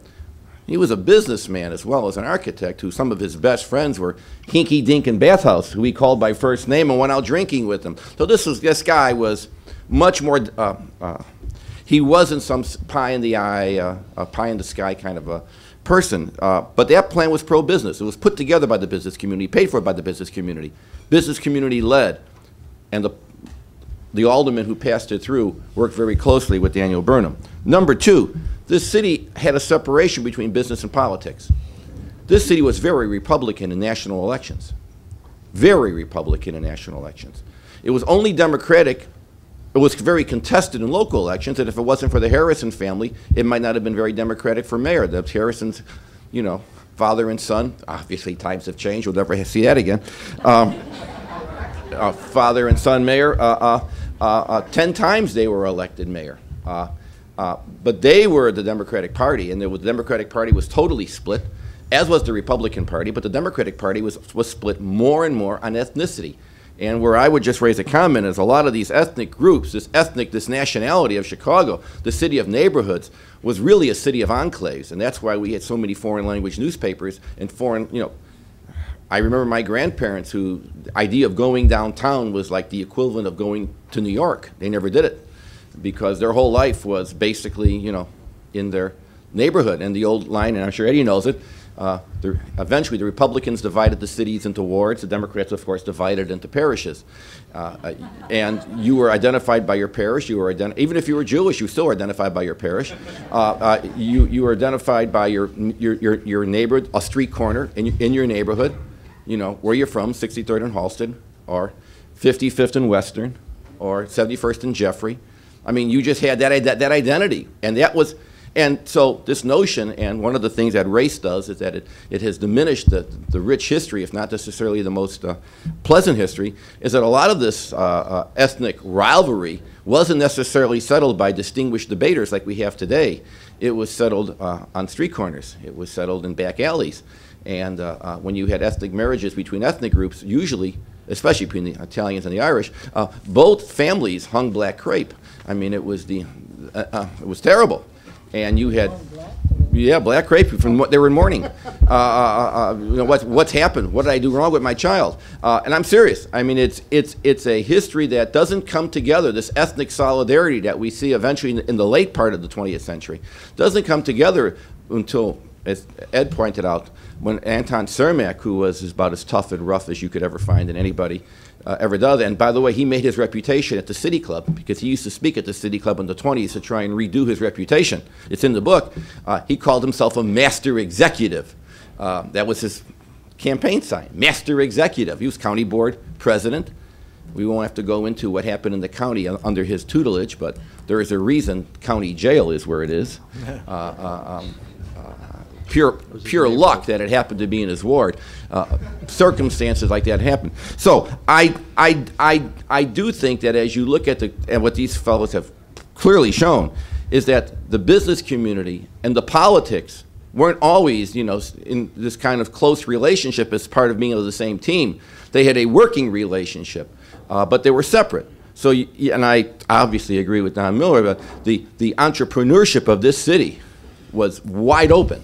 He was a businessman as well as an architect who some of his best friends were Hinky Dink and Bathhouse, who he called by first name and went out drinking with them. So this guy was much more, he wasn't some pie in the eye, pie in the sky kind of a person. But that plan was pro-business. It was put together by the business community, paid for by the business community. Business community led, and the alderman who passed it through worked very closely with Daniel Burnham. Number two, this city had a separation between business and politics. This city was very Republican in national elections. Very Republican in national elections. It was only Democratic, it was very contested in local elections, and if it wasn't for the Harrison family, it might not have been very Democratic for mayor. The Harrisons, you know, father and son, obviously times have changed, we'll never see that again. Father and son mayor, 10 times they were elected mayor. But they were the Democratic Party, and the Democratic Party was totally split, as was the Republican Party, but the Democratic Party was split more and more on ethnicity. And where I would just raise a comment is a lot of these ethnic groups, this nationality of Chicago, the city of neighborhoods, was really a city of enclaves, and that's why we had so many foreign language newspapers and foreign, you know, I remember my grandparents who, the idea of going downtown was like the equivalent of going to New York. They never did it, because their whole life was basically, you know, in their neighborhood. And the old line, and I'm sure Eddie knows it, eventually the Republicans divided the cities into wards. The Democrats, of course, divided into parishes. And you were identified by your parish. You were even if you were Jewish, you still were identified by your parish. You were identified by your neighbor, a street corner in your neighborhood, you know, where you're from, 63rd and Halsted, or 55th and Western, or 71st and Jeffrey. I mean, you just had that identity, and that was, and so this notion, and one of the things that race does is that it has diminished the rich history, if not necessarily the most pleasant history, is that a lot of this ethnic rivalry wasn't necessarily settled by distinguished debaters like we have today. It was settled on street corners. It was settled in back alleys. And when you had ethnic marriages between ethnic groups, usually, especially between the Italians and the Irish, both families hung black crepe. I mean, it was it was terrible, and you had, yeah, black crepe from what they were in mourning. You know, what's happened? What did I do wrong with my child? And I'm serious. I mean, it's a history that doesn't come together. This ethnic solidarity that we see eventually in the late part of the 20th century doesn't come together until, as Ed pointed out, when Anton Cermak, who was about as tough and rough as you could ever find in anybody, ever does. And by the way, he made his reputation at the City Club, because he used to speak at the City Club in the 20s to try and redo his reputation. It's in the book. He called himself a master executive. That was his campaign sign, master executive. He was county board president. We won't have to go into what happened in the county under his tutelage, but there is a reason county jail is where it is. Pure luck that it happened to be in his ward. Circumstances like that happen. So I do think that as you look at and what these fellows have clearly shown is that the business community and the politics weren't always, you know, in this kind of close relationship as part of being on the same team. They had a working relationship, but they were separate. So, and I obviously agree with Don Miller, but the entrepreneurship of this city was wide open.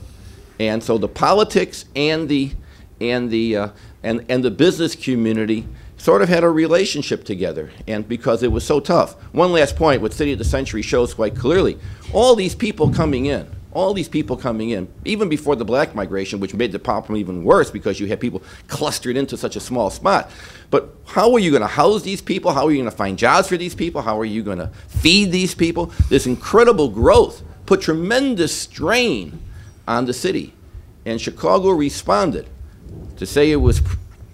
And so the politics and the business community sort of had a relationship together, and because it was so tough. One last point, what City of the Century shows quite clearly, all these people coming in, all these people coming in, even before the black migration, which made the problem even worse because you had people clustered into such a small spot. But how are you going to house these people? How are you going to find jobs for these people? How are you going to feed these people? This incredible growth put tremendous strain on the city. And Chicago responded. To say it was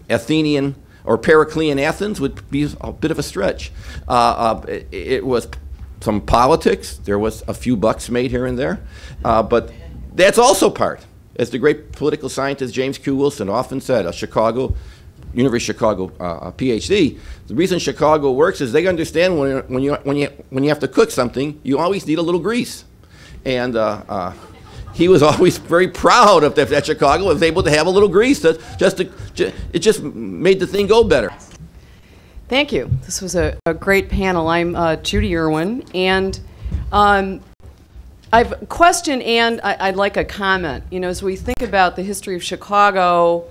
Athenian or Periclean Athens would be a bit of a stretch. It was some politics. There was a few bucks made here and there. But that's also part. As the great political scientist James Q. Wilson often said, University of Chicago PhD, the reason Chicago works is they understand when you have to cook something, you always need a little grease. And he was always very proud of that Chicago was able to have a little grease. It just made the thing go better. Thank you. This was a great panel. I'm Judy Irwin, and I've a question and I'd like a comment. You know, as we think about the history of Chicago,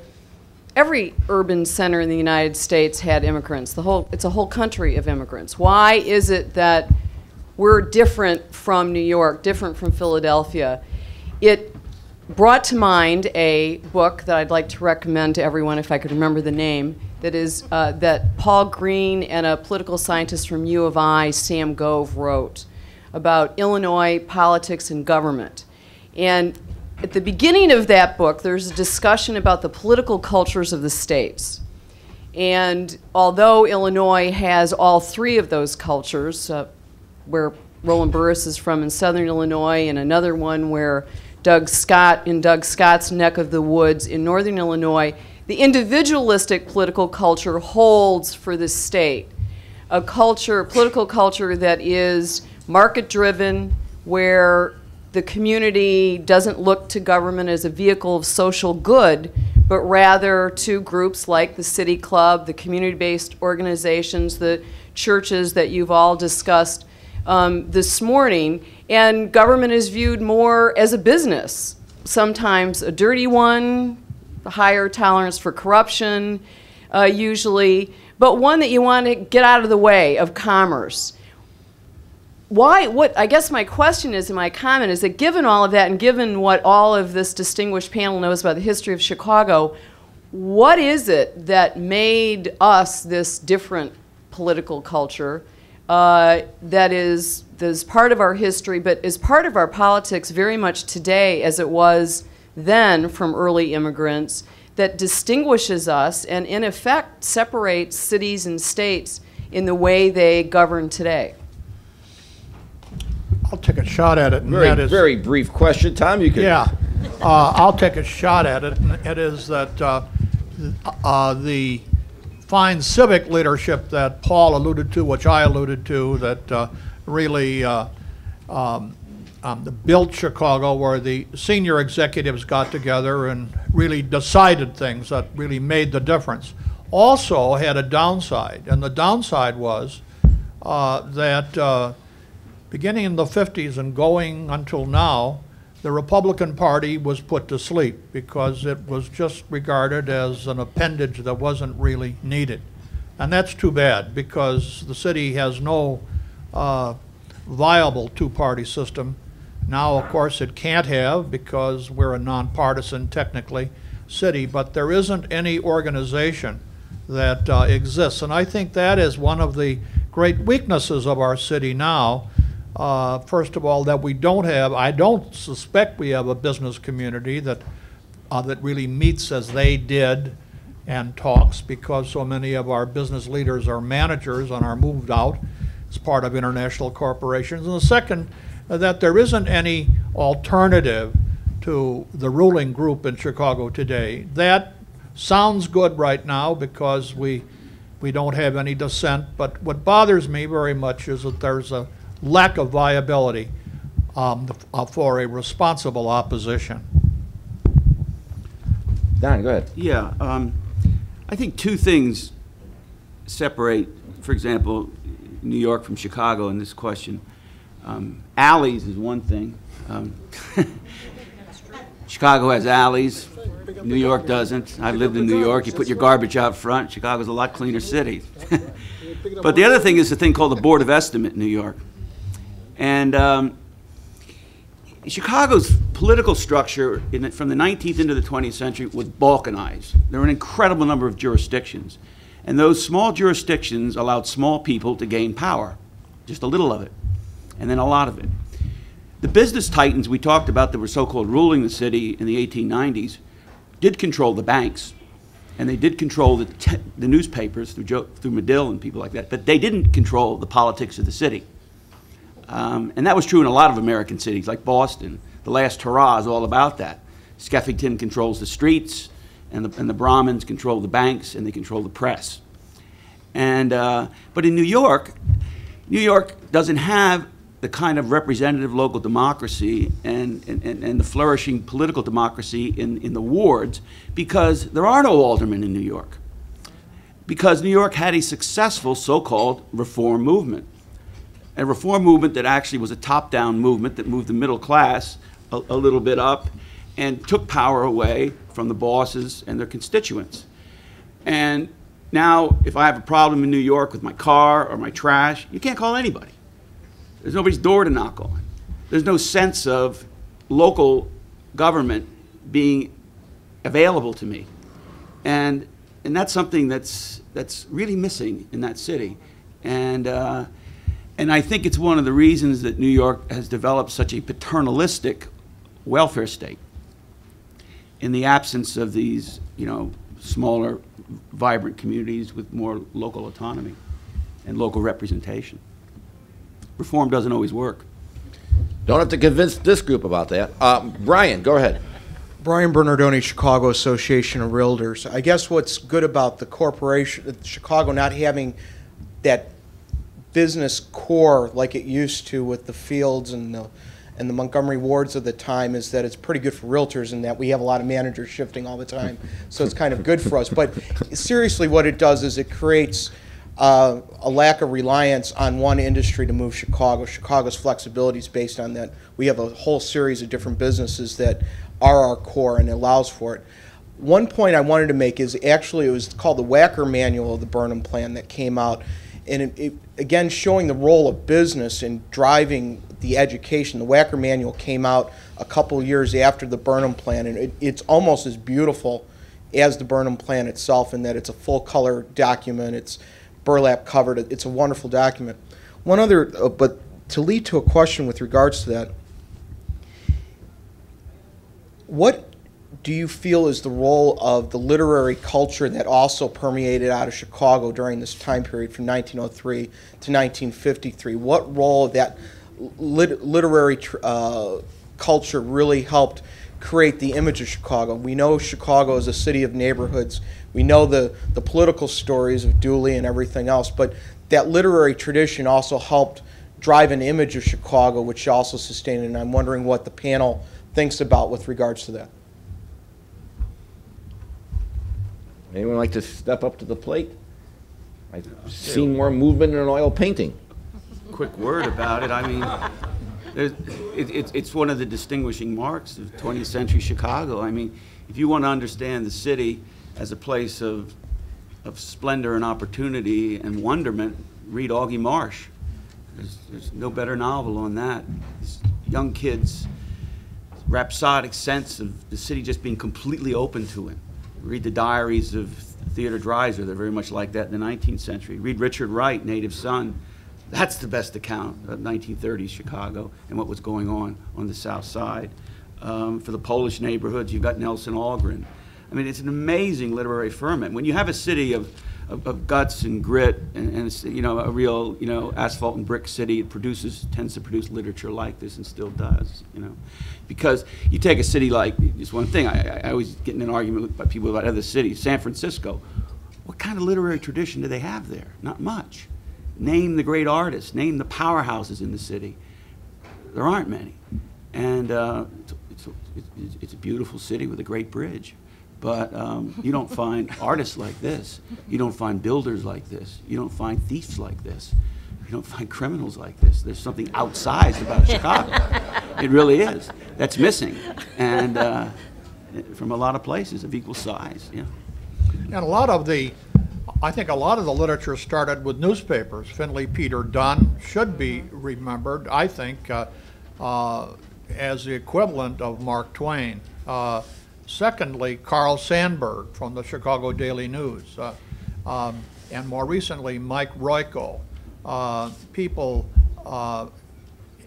every urban center in the United States had immigrants. It's a whole country of immigrants. Why is it that we're different from New York, different from Philadelphia? It brought to mind a book that I'd like to recommend to everyone, if I could remember the name, that is that Paul Green and a political scientist from U of I, Sam Gove, wrote about Illinois politics and government. And at the beginning of that book, there's a discussion about the political cultures of the states. And although Illinois has all three of those cultures, where Roland Burris is from in southern Illinois, and another one where Doug Scott's neck of the woods in northern Illinois, the individualistic political culture holds for the state. A political culture that is market-driven, where the community doesn't look to government as a vehicle of social good, but rather to groups like the City Club, the community-based organizations, the churches that you've all discussed this morning. And government is viewed more as a business, sometimes a dirty one, a higher tolerance for corruption, usually, but one that you want to get out of the way of commerce. I guess my question is, and my comment is that given all of that and given what all of this distinguished panel knows about the history of Chicago, what is it that made us this different political culture that is part of our history, but is part of our politics very much today as it was then from early immigrants, that distinguishes us and in effect separates cities and states in the way they govern today? I'll take a shot at it. And Very brief question. Tom, you can. Yeah, I'll take a shot at it. And it is that the fine civic leadership that Paul alluded to, which I alluded to, that really built Chicago, where the senior executives got together and really decided things that really made the difference, also had a downside. And the downside was that beginning in the 50s and going until now, the Republican Party was put to sleep because it was just regarded as an appendage that wasn't really needed. And that's too bad, because the city has no viable two-party system. Now, of course, it can't have, because we're a nonpartisan, technically, city, but there isn't any organization that exists. And I think that is one of the great weaknesses of our city now. First of all, that we don't have, I don't suspect we have a business community that really meets as they did and talks, because so many of our business leaders are managers and are moved out as part of international corporations. And the second, that there isn't any alternative to the ruling group in Chicago today. That sounds good right now because we don't have any dissent, but what bothers me very much is that there's a lack of viability for a responsible opposition. Don, go ahead. Yeah, I think two things separate, for example, New York from Chicago in this question. Alleys is one thing. Chicago has alleys. New York doesn't. I lived in New York. You put your garbage out front. Chicago's a lot cleaner city. But the other thing is a thing called the Board of Estimate in New York. And Chicago's political structure from the 19th into the 20th century was balkanized. There were an incredible number of jurisdictions. And those small jurisdictions allowed small people to gain power, just a little of it, and then a lot of it. The business titans we talked about that were so-called ruling the city in the 1890s did control the banks, and they did control the newspapers through Medill and people like that, but they didn't control the politics of the city. And that was true in a lot of American cities, like Boston. The Last Hurrah is all about that. Skeffington controls the streets, and the Brahmins control the banks, and they control the press. But in New York doesn't have the kind of representative local democracy and the flourishing political democracy in the wards, because there are no aldermen in New York. Because New York had a successful so-called reform movement. A reform movement that actually was a top-down movement that moved the middle class a little bit up and took power away from the bosses and their constituents. And now, if I have a problem in New York with my car or my trash, you can't call anybody. There's nobody's door to knock on. There's no sense of local government being available to me. And that's something that's really missing in that city. And I think it's one of the reasons that New York has developed such a paternalistic welfare state in the absence of these, smaller, vibrant communities with more local autonomy and local representation. Reform doesn't always work. Don't have to convince this group about that. Brian, go ahead. Brian Bernardoni, Chicago Association of Realtors. I guess what's good about the corporation, Chicago not having that business core like it used to with the Fields and the Montgomery wards of the time, is that it's pretty good for realtors in that we have a lot of managers shifting all the time. So it's kind of good for us. But seriously, what it does is it creates a lack of reliance on one industry to move Chicago. Chicago's flexibility is based on that. We have a whole series of different businesses that are our core, and it allows for it. One point I wanted to make is actually it was called the Wacker Manual of the Burnham Plan that came out, and it again showing the role of business in driving the education. The Wacker Manual came out a couple years after the Burnham Plan, and it's almost as beautiful as the Burnham Plan itself in that it's a full-color document. It's burlap covered. It's a wonderful document. One other, but to lead to a question with regards to that, what do you feel is the role of the literary culture that also permeated out of Chicago during this time period from 1903 to 1953? What role that literary culture really helped create the image of Chicago? We know Chicago is a city of neighborhoods. We know the political stories of Dooley and everything else, but that literary tradition also helped drive an image of Chicago, which also sustained it, and I'm wondering what the panel thinks about with regards to that. Anyone like to step up to the plate? I've seen more movement in oil painting. Quick word about it. I mean, it's one of the distinguishing marks of 20th century Chicago. I mean, if you want to understand the city as a place of splendor and opportunity and wonderment, read Augie Marsh. There's no better novel on that. These young kids' rhapsodic sense of the city just being completely open to him. Read the diaries of Theodore Dreiser. They're very much like that in the 19th century. Read Richard Wright, Native Son. That's the best account of 1930s Chicago and what was going on the South Side. For the Polish neighborhoods, you've got Nelson Algren. I mean, it's an amazing literary ferment. When you have a city of guts and grit and it's, a real, asphalt and brick city, it tends to produce literature like this and still does, Because you take a city like, just one thing, I always get in an argument with people about other cities, San Francisco. What kind of literary tradition do they have there? Not much. Name the great artists, name the powerhouses in the city. There aren't many. And it's a beautiful city with a great bridge. But you don't find artists like this. You don't find builders like this. You don't find thieves like this. You don't find criminals like this. There's something outsized about Chicago. It really is. That's missing. And from a lot of places of equal size, yeah. And I think a lot of the literature started with newspapers. Finley Peter Dunn should be remembered, I think. as the equivalent of Mark Twain. Secondly, Carl Sandburg from the Chicago Daily News. And more recently, Mike Royko. People,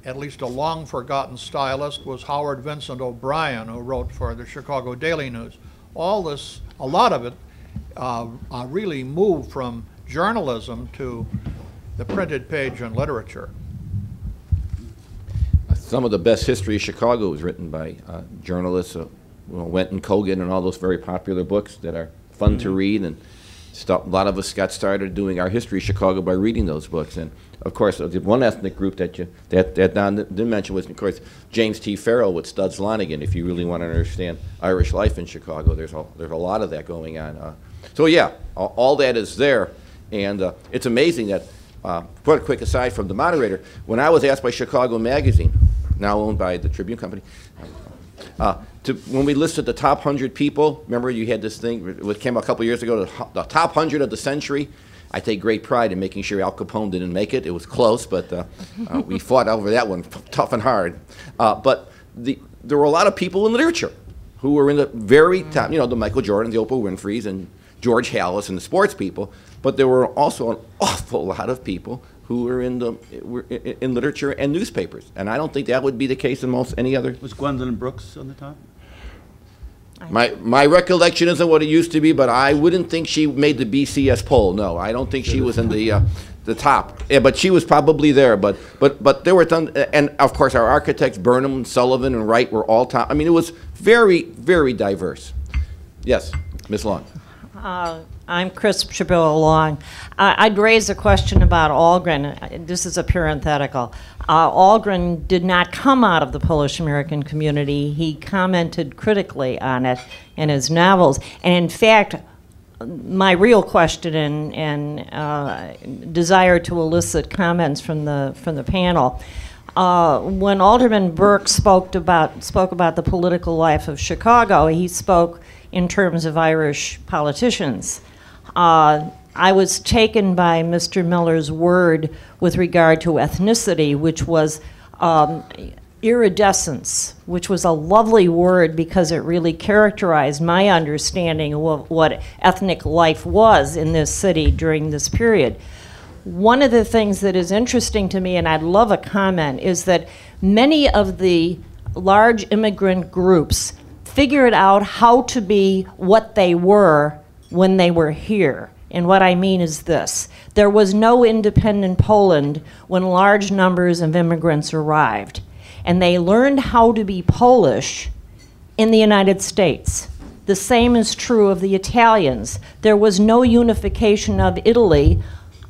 at least a long-forgotten stylist was Howard Vincent O'Brien, who wrote for the Chicago Daily News. All this, a lot of it, really moved from journalism to the printed page and literature. Some of the best history of Chicago was written by journalists, Wenton Kogan and all those very popular books that are fun to read. And a lot of us got started doing our history of Chicago by reading those books. And of course, the one ethnic group that Don didn't mention was, of course, James T. Farrell with Studs Lonigan. If you really want to understand Irish life in Chicago, there's a lot of that going on. So yeah, all that is there, and it's amazing that. Put a quick aside from the moderator. When I was asked by Chicago Magazine, now owned by the Tribune Company, when we listed the top 100 people, remember you had this thing, it came a couple years ago, the top 100 of the century. I take great pride in making sure Al Capone didn't make it. It was close, but we fought over that one tough and hard. But there were a lot of people in literature who were in the very top, the Michael Jordans, the Oprah Winfreys, and George Halas, and the sports people. But there were also an awful lot of people who were in literature and newspapers, and I don't think that would be the case in most any other. Was Gwendolyn Brooks on the top? My recollection isn't what it used to be, but I wouldn't think she made the BCS poll. No, I don't think she was in the top. Yeah, but she was probably there. But there were tons, and of course our architects Burnham, Sullivan, and Wright were all top. I mean, it was very, very diverse. Yes, Ms. Long. I'm Chris Chabilla Long. I'd raise a question about Algren. This is a parenthetical. Algren did not come out of the Polish-American community. He commented critically on it in his novels. And in fact, my real question and desire to elicit comments from the panel, when Alderman Burke spoke about the political life of Chicago, he spoke in terms of Irish politicians. I was taken by Mr. Miller's word with regard to ethnicity, which was iridescence, which was a lovely word because it really characterized my understanding of what ethnic life was in this city during this period. One of the things that is interesting to me, and I'd love a comment, is that many of the large immigrant groups figured out how to be what they were when they were here. And what I mean is this: there was no independent Poland when large numbers of immigrants arrived. And they learned how to be Polish in the United States. The same is true of the Italians. There was no unification of Italy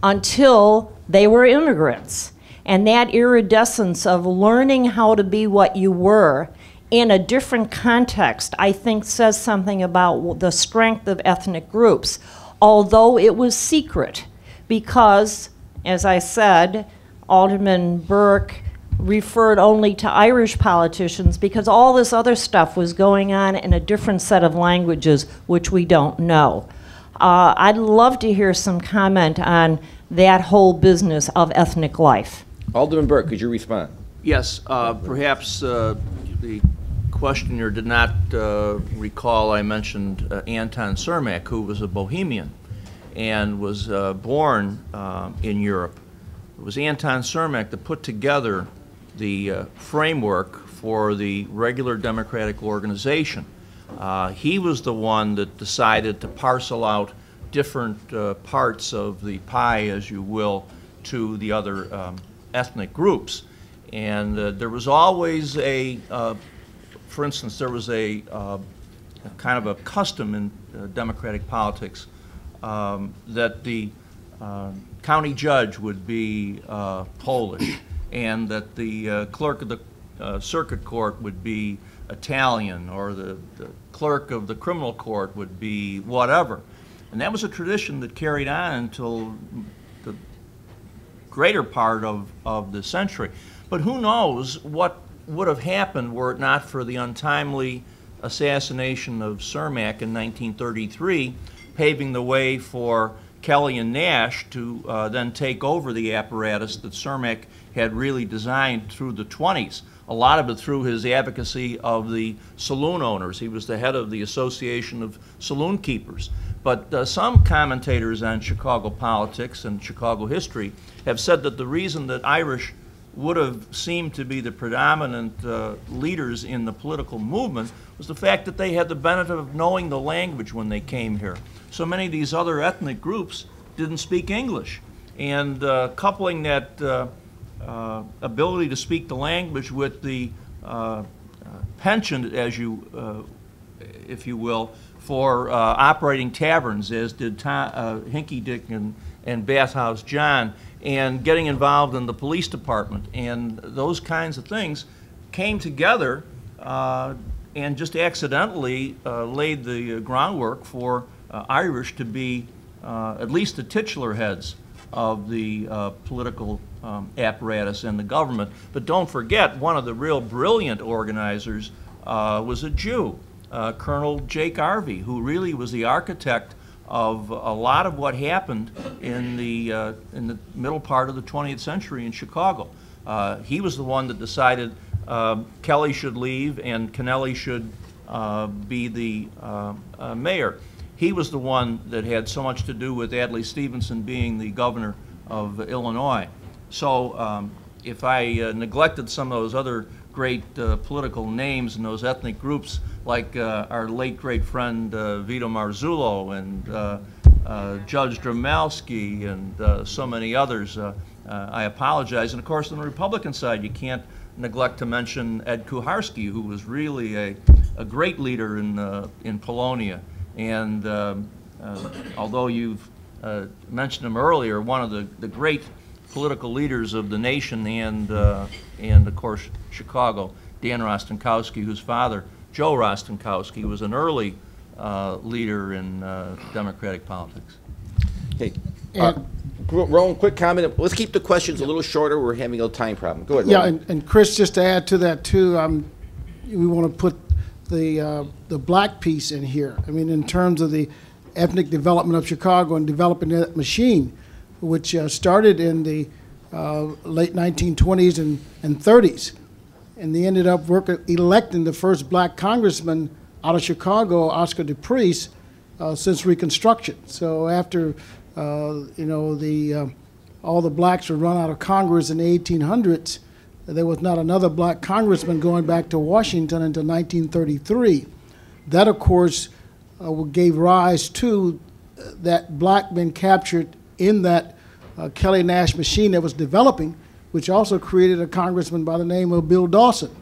until they were immigrants. And that iridescence of learning how to be what you were in a different context, I think, says something about the strength of ethnic groups, although it was secret, because, as I said, Alderman Burke referred only to Irish politicians because all this other stuff was going on in a different set of languages which we don't know. I'd love to hear some comment on that whole business of ethnic life. Alderman Burke, could you respond? Yes, perhaps the questioner did not recall I mentioned Anton Cermak, who was a Bohemian and was born in Europe. It was Anton Cermak that put together the framework for the regular democratic organization. He was the one that decided to parcel out different parts of the pie, as you will, to the other ethnic groups. And there was always for instance, there was a kind of a custom in democratic politics that the county judge would be Polish, and that the clerk of the circuit court would be Italian, or the clerk of the criminal court would be whatever. And that was a tradition that carried on until the greater part of the century. But who knows what would have happened were it not for the untimely assassination of Cermak in 1933, paving the way for Kelly and Nash to then take over the apparatus that Cermak had really designed through the 20s. a lot of it through his advocacy of the saloon owners. He was the head of the Association of Saloon Keepers. But some commentators on Chicago politics and Chicago history have said that the reason that Irish would have seemed to be the predominant leaders in the political movement was the fact that they had the benefit of knowing the language when they came here. So many of these other ethnic groups didn't speak English. And coupling that ability to speak the language with the penchant, as you, if you will, for operating taverns, as did Hinky Dick and Bathhouse John, and getting involved in the police department, and those kinds of things came together and just accidentally laid the groundwork for Irish to be at least the titular heads of the political apparatus and the government. But don't forget, one of the real brilliant organizers was a Jew, Colonel Jake Arvey, who really was the architect of a lot of what happened in the middle part of the 20th century in Chicago. He was the one that decided Kelly should leave and Kennelly should be the mayor. He was the one that had so much to do with Adlai Stevenson being the governor of Illinois. So if I neglected some of those other great political names and those ethnic groups, like our late great friend Vito Marzullo and Judge Dramalski and so many others, I apologize. And of course, on the Republican side, you can't neglect to mention Ed Kucharski, who was really a great leader in Polonia. And although you've mentioned him earlier, one of the great political leaders of the nation and of course Chicago, Dan Rostenkowski, whose father, Joe Rostenkowski, was an early leader in Democratic politics. Okay. Roland, quick comment. Let's keep the questions a little shorter. We're having a time problem. Go ahead, Roland. Yeah, and Chris, just to add to that too, we want to put the black piece in here. I mean, in terms of the ethnic development of Chicago and developing that machine, which started in the late 1920s and 30s. And they ended up electing the first black congressman out of Chicago, Oscar DePriest, since Reconstruction. So after, all the blacks were run out of Congress in the 1800s, there was not another black congressman going back to Washington until 1933. That, of course, gave rise to that black men captured in that Kelly Nash machine that was developing, which also created a congressman by the name of Bill Dawson.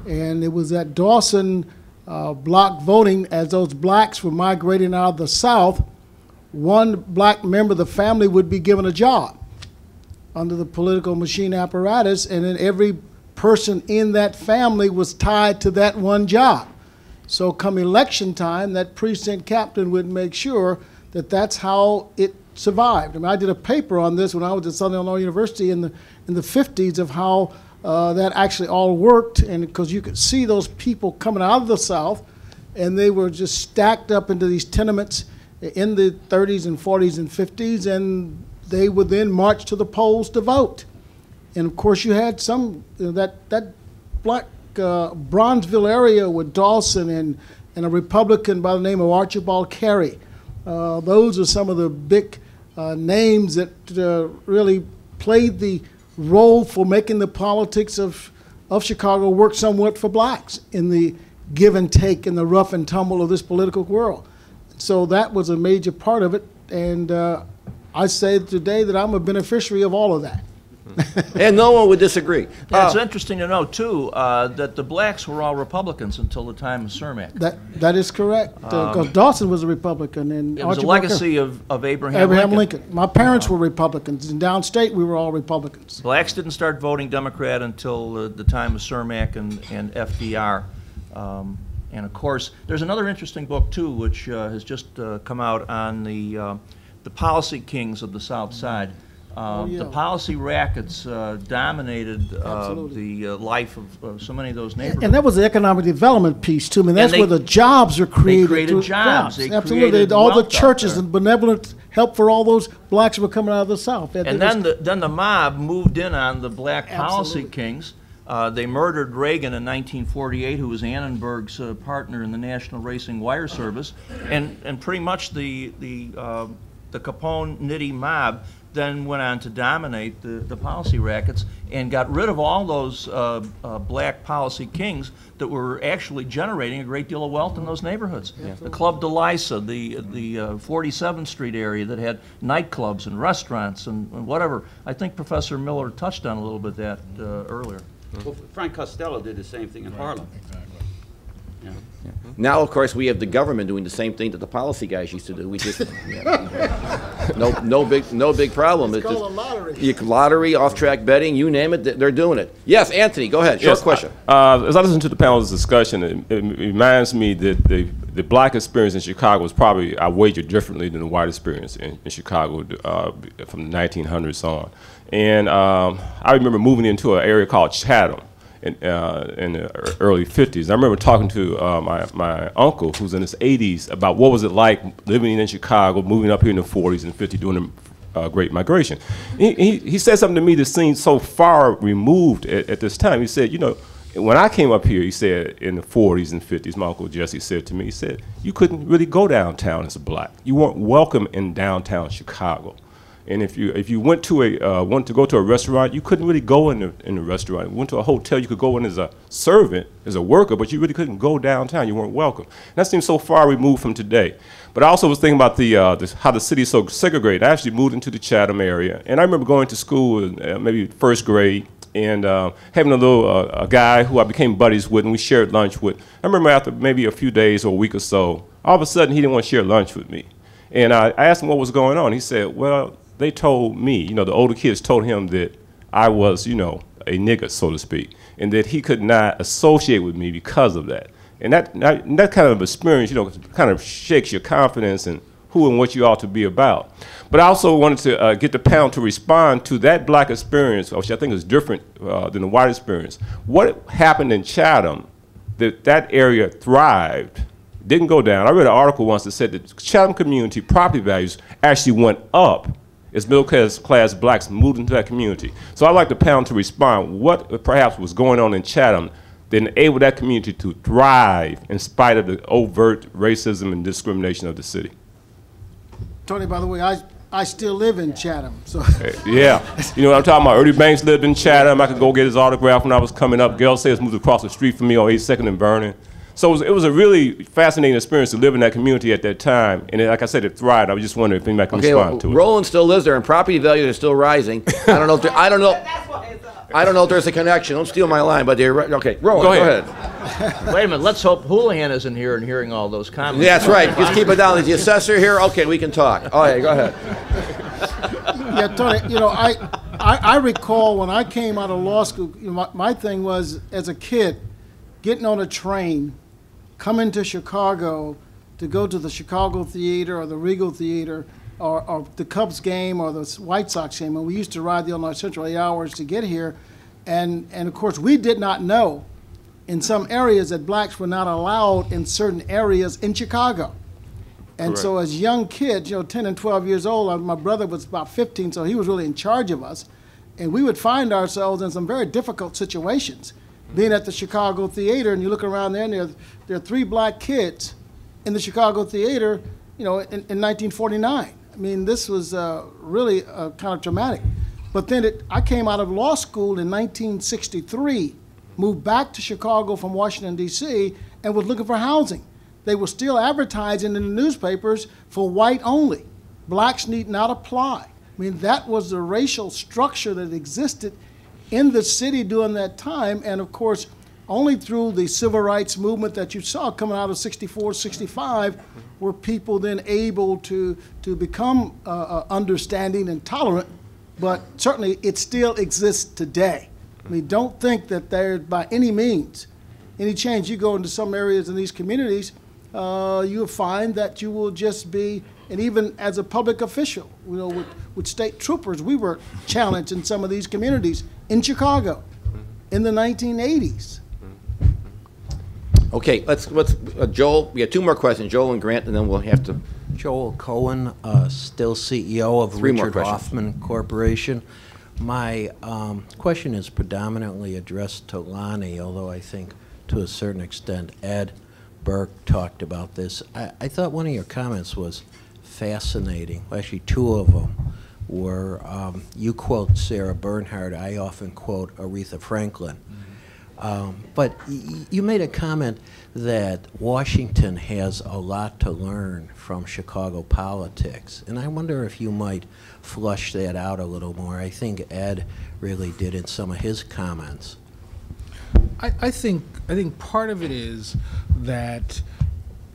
And it was at Dawson block voting, as those blacks were migrating out of the South, one black member of the family would be given a job under the political machine apparatus, and then every person in that family was tied to that one job. So come election time, that precinct captain would make sure that that's how it survived. I mean, I did a paper on this when I was at Southern Illinois University in the 50s of how that actually all worked, and because you could see those people coming out of the South, and they were just stacked up into these tenements in the 30s and 40s and 50s, and they would then march to the polls to vote. And of course, you had some that black Bronzeville area with Dawson and a Republican by the name of Archibald Carey. Those are some of the big names that really played the role for making the politics of Chicago work somewhat for blacks in the give and take and the rough and tumble of this political world. So that was a major part of it, and I say today that I'm a beneficiary of all of that. And no one would disagree. Yeah, it's interesting to know, too, that the blacks were all Republicans until the time of Cermak. That is correct, because Dawson was a Republican. And it was a legacy of Abraham Lincoln. My parents were Republicans, and downstate we were all Republicans. Blacks didn't start voting Democrat until the time of Cermak and FDR. And, of course, there's another interesting book, too, which has just come out on the policy kings of the South Side. The policy rackets dominated the life of so many of those neighborhoods. And that was the economic development piece, too. I mean, that's where the jobs are created. They created jobs. They Absolutely. created all the wealth churches and benevolent help for all those blacks who were coming out of the South. And then the mob moved in on the black policy kings They murdered Reagan in 1948, who was Annenberg's partner in the National Racing Wire Service, and pretty much the Capone-Nitti mob then went on to dominate the policy rackets and got rid of all those black policy kings that were actually generating a great deal of wealth in those neighborhoods. Yeah. The Club de Lisa, the 47th Street area that had nightclubs and restaurants and whatever. I think Professor Miller touched on a little bit that earlier. Well, Frank Costello did the same thing in Harlem. Exactly. Yeah. Yeah. Now, of course, we have the government doing the same thing that the policy guys used to do. We just no big problem. It's called a lottery. Lottery, off-track betting, you name it, they're doing it. Yes, Anthony, go ahead. Short question. As I listen to the panel's discussion, it reminds me that the black experience in Chicago was probably, I wager, differently than the white experience in Chicago from the 1900s on. And I remember moving into an area called Chatham in the early 50s. I remember talking to my uncle, who's in his 80s, about what was it like living in Chicago, moving up here in the 40s and 50s, doing the Great Migration. He said something to me that seemed so far removed at this time. He said, you know, when I came up here, he said, in the 40s and 50s, my Uncle Jesse said to me, he said, you couldn't really go downtown as a black. You weren't welcome in downtown Chicago. And if you went to go to a restaurant, you couldn't really go in the restaurant. You went to a hotel, you could go in as a servant, as a worker, but you really couldn't go downtown. You weren't welcome. And that seems so far removed from today. But I also was thinking about how the city is so segregated. I actually moved into the Chatham area, and I remember going to school in maybe first grade, and having a guy who I became buddies with, and we shared lunch with. I remember after maybe a few days or a week or so, all of a sudden he didn't want to share lunch with me. And I asked him what was going on. He said, well, they told me, you know, the older kids told him that I was, you know, a nigger, so to speak, and that he could not associate with me because of that. And that kind of experience, you know, kind of shakes your confidence in who and what you ought to be about. But I also wanted to get the panel to respond to that black experience, which I think is different than the white experience. What happened in Chatham that area thrived, didn't go down. I read an article once that said that Chatham community property values actually went up as middle-class blacks moved into that community. So I'd like the panel to respond what perhaps was going on in Chatham that enabled that community to thrive in spite of the overt racism and discrimination of the city. Tony, by the way, I still live in Chatham. So yeah, you know what I'm talking about. Ernie Banks lived in Chatham. I could go get his autograph when I was coming up. Gail Sayers moved across the street from me on 82nd and Vernon. So it was a really fascinating experience to live in that community at that time. And like I said, it thrived. I was just wondering if anybody can respond to it. Roland still lives there, and property values are still rising. I don't know. I don't know if there's a connection. Don't steal my line, but they're okay. Roland, go ahead. Wait a minute. Let's hope Houlihan isn't here and hearing all those comments. Yeah, that's right. Just keep it down. Is the assessor here? Okay, we can talk. Oh, yeah, go ahead. Yeah, Tony, you know, I recall when I came out of law school, you know, my thing was, as a kid, getting on a train, coming to Chicago to go to the Chicago Theater or the Regal Theater or the Cubs game or the White Sox game. And we used to ride the Illinois Central 8 hours to get here. And of course, we did not know in some areas that blacks were not allowed in certain areas in Chicago. And Correct. so as young kids, you know, 10 and 12 years old, my brother was about 15, so he was really in charge of us. And we would find ourselves in some very difficult situations. Being at the Chicago Theater, and you look around there, and there are 3 black kids in the Chicago Theater, you know, in 1949. I mean, this was really kind of traumatic. But then I came out of law school in 1963, moved back to Chicago from Washington, D.C., and was looking for housing. They were still advertising in the newspapers for white only. Blacks need not apply. I mean, that was the racial structure that existed in the city during that time, and of course, only through the civil rights movement that you saw coming out of 64, 65, were people then able to become understanding and tolerant, but certainly it still exists today. I mean, don't think that there's by any means any change. You go into some areas in these communities, you'll find that you will just be, and even as a public official, you know, with state troopers, we were challenged in some of these communities in Chicago in the 1980s. Okay, let's Joel. We got 2 more questions, Joel and Grant, and then we'll have to. Joel Cohen, still CEO of Three more Richard questions. Hoffman Corporation. My question is predominantly addressed to Lonnie, although I think to a certain extent Ed Burke talked about this. I thought one of your comments was fascinating. Well, actually, two of them were, you quote Sarah Bernhardt, I often quote Aretha Franklin. But you made a comment that Washington has a lot to learn from Chicago politics, and I wonder if you might flush that out a little more. I think Ed really did in some of his comments. I think part of it is that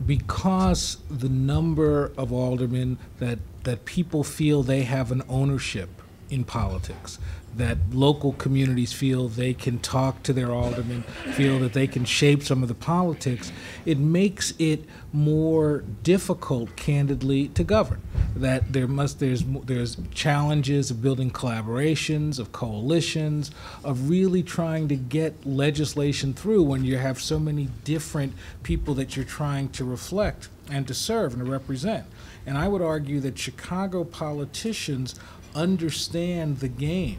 because the number of aldermen that people feel they have an ownership in politics, that local communities feel they can talk to their aldermen, feel that they can shape some of the politics, it makes it more difficult, candidly, to govern. That there's challenges of building collaborations, of coalitions, of really trying to get legislation through when you have so many different people that you're trying to reflect and to serve and to represent. And I would argue that Chicago politicians understand the game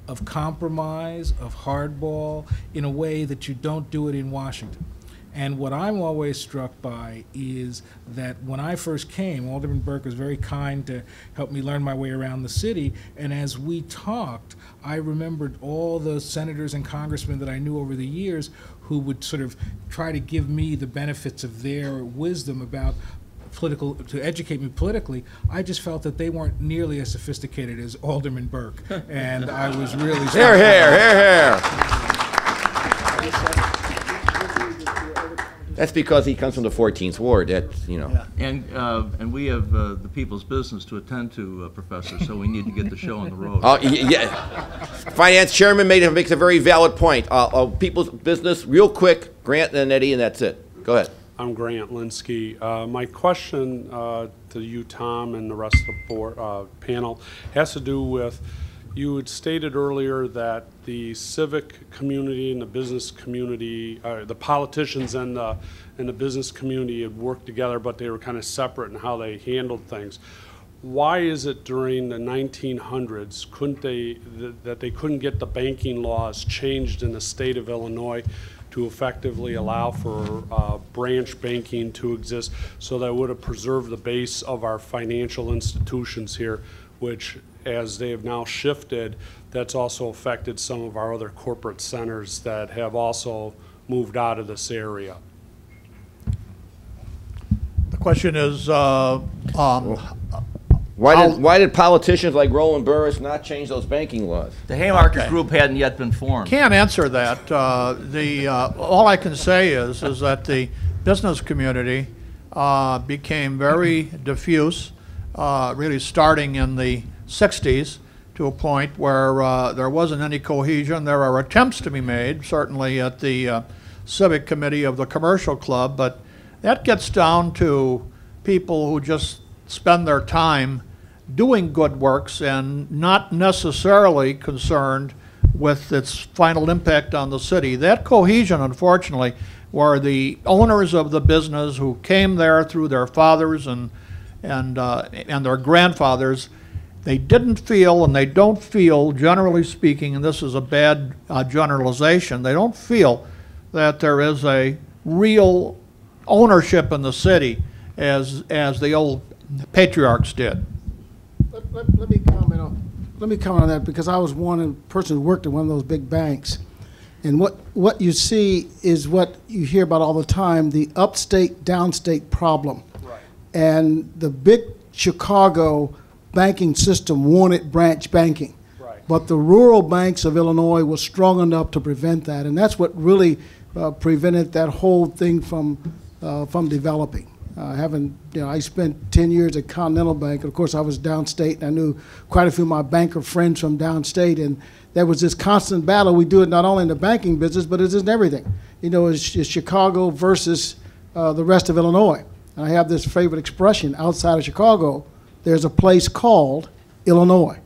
of compromise, of hardball, in a way that you don't do it in Washington. And what I'm always struck by is that when I first came, Alderman Burke was very kind to help me learn my way around the city, and as we talked, I remembered all the senators and congressmen that I knew over the years who would sort of try to give me the benefits of their wisdom about to educate me politically. I just felt that they weren't nearly as sophisticated as Alderman Burke, and I was really Hear, hear, hear, hear. That's because he comes from the 14th Ward. That's, you know. Yeah. And we have the people's business to attend to, Professor, so we need to get the show on the road. Yeah. Finance Chairman makes a very valid point. People's business, real quick, Grant and Eddie, and that's it. Go ahead. I'm Grant Linsky. My question to you, Tom, and the rest of the board, panel has to do with, you had stated earlier that the civic community and the business community, the politicians and the business community had worked together, but they were kind of separate in how they handled things. Why is it during the 1900s that they couldn't get the banking laws changed in the state of Illinois to effectively allow for branch banking to exist, so that would have preserved the base of our financial institutions here, which, as they have now shifted, that's also affected some of our other corporate centers that have also moved out of this area. The question is, why did politicians like Roland Burris not change those banking laws? The Haymarket Group hadn't yet been formed. Can't answer that. All I can say is that the business community became very diffuse, really starting in the 60s to a point where there wasn't any cohesion. There are attempts to be made, certainly at the Civic Committee of the Commercial Club, but that gets down to people who just spend their time doing good works and not necessarily concerned with its final impact on the city. That cohesion, unfortunately, were the owners of the business who came there through their fathers and their grandfathers. They didn't feel, and they don't feel, generally speaking, and this is a bad generalization, they don't feel that there is a real ownership in the city as the old patriarchs did. Let me comment on that, because I was one person who worked at one of those big banks, and what you see is what you hear about all the time: the upstate downstate problem. Right. And the big Chicago banking system wanted branch banking, right, but the rural banks of Illinois were strong enough to prevent that, and that's what really prevented that whole thing from developing. I spent 10 years at Continental Bank, and of course I was downstate, and I knew quite a few of my banker friends from downstate, and there was this constant battle. We do it not only in the banking business, but it's in everything. You know, it's Chicago versus the rest of Illinois. And I have this favorite expression: outside of Chicago, there's a place called Illinois.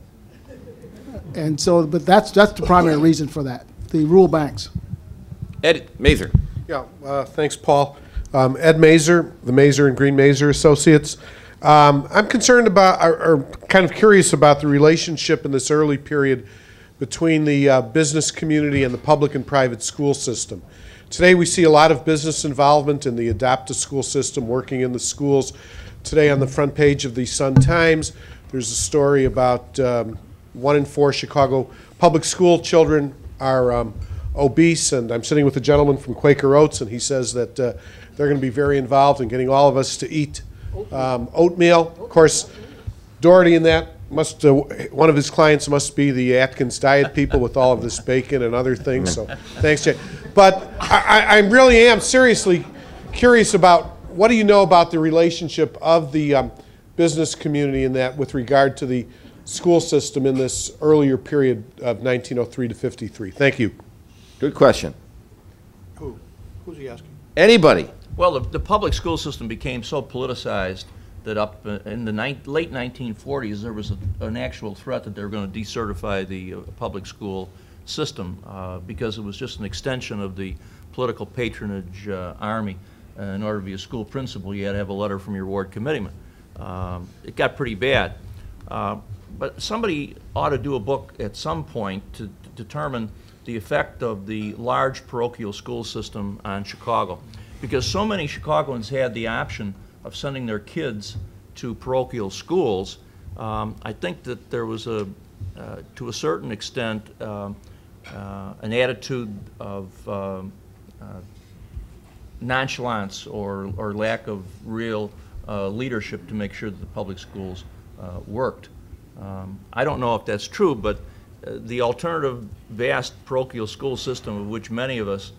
And so, but that's the primary reason for that, the rural banks. Ed Mazer. Yeah, thanks, Paul. Ed Mazer, the Mazer and Green Mazer Associates. I'm concerned about, or kind of curious about, the relationship in this early period between the business community and the public and private school system. Today we see a lot of business involvement in the Adopt-a-School system, working in the schools. Today on the front page of the Sun-Times, there's a story about 1 in 4 Chicago public school children are obese, and I'm sitting with a gentleman from Quaker Oats, and he says that they're going to be very involved in getting all of us to eat oatmeal. Of course, Doherty in that must, one of his clients must be the Atkins diet people with all of this bacon and other things, so thanks, Jay. But I really am seriously curious about, what do you know about the relationship of the business community in that with regard to the school system in this earlier period of 1903 to 53? Thank you. Good question. Who's he asking? Anybody? Well, the public school system became so politicized that up in the late 1940s, there was an actual threat that they were going to decertify the public school system because it was just an extension of the political patronage army. In order to be a school principal, you had to have a letter from your ward committeeman. It got pretty bad. But somebody ought to do a book at some point to determine the effect of the large parochial school system on Chicago. Because so many Chicagoans had the option of sending their kids to parochial schools, I think that there was to a certain extent, an attitude of nonchalance or lack of real leadership to make sure that the public schools worked. I don't know if that's true, but the alternative vast parochial school system, of which many of us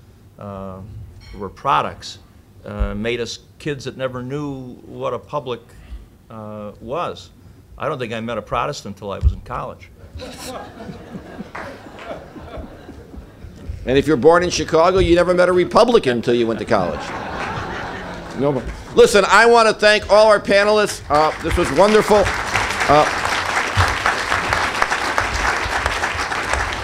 were products, made us kids that never knew what a public was. I don't think I met a Protestant until I was in college. And if you're born in Chicago, you never met a Republican until you went to college. No. Listen, I want to thank all our panelists. This was wonderful.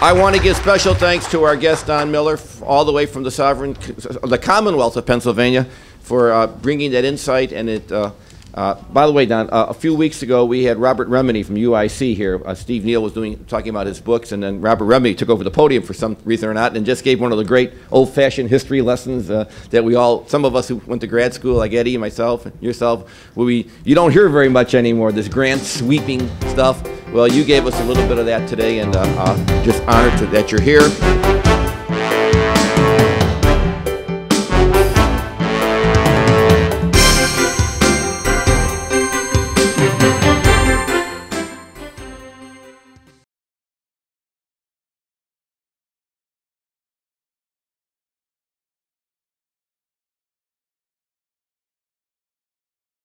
I want to give special thanks to our guest, Don Miller, all the way from the Commonwealth of Pennsylvania, for bringing that insight. And it, by the way, Don, a few weeks ago we had Robert Remini from UIC here. Steve Neal was talking about his books, and then Robert Remini took over the podium for some reason or not, and just gave one of the great old-fashioned history lessons that we all, some of us who went to grad school, like Eddie, myself, and yourself, you don't hear very much anymore. This grand sweeping stuff. Well, you gave us a little bit of that today, and just honored that you're here.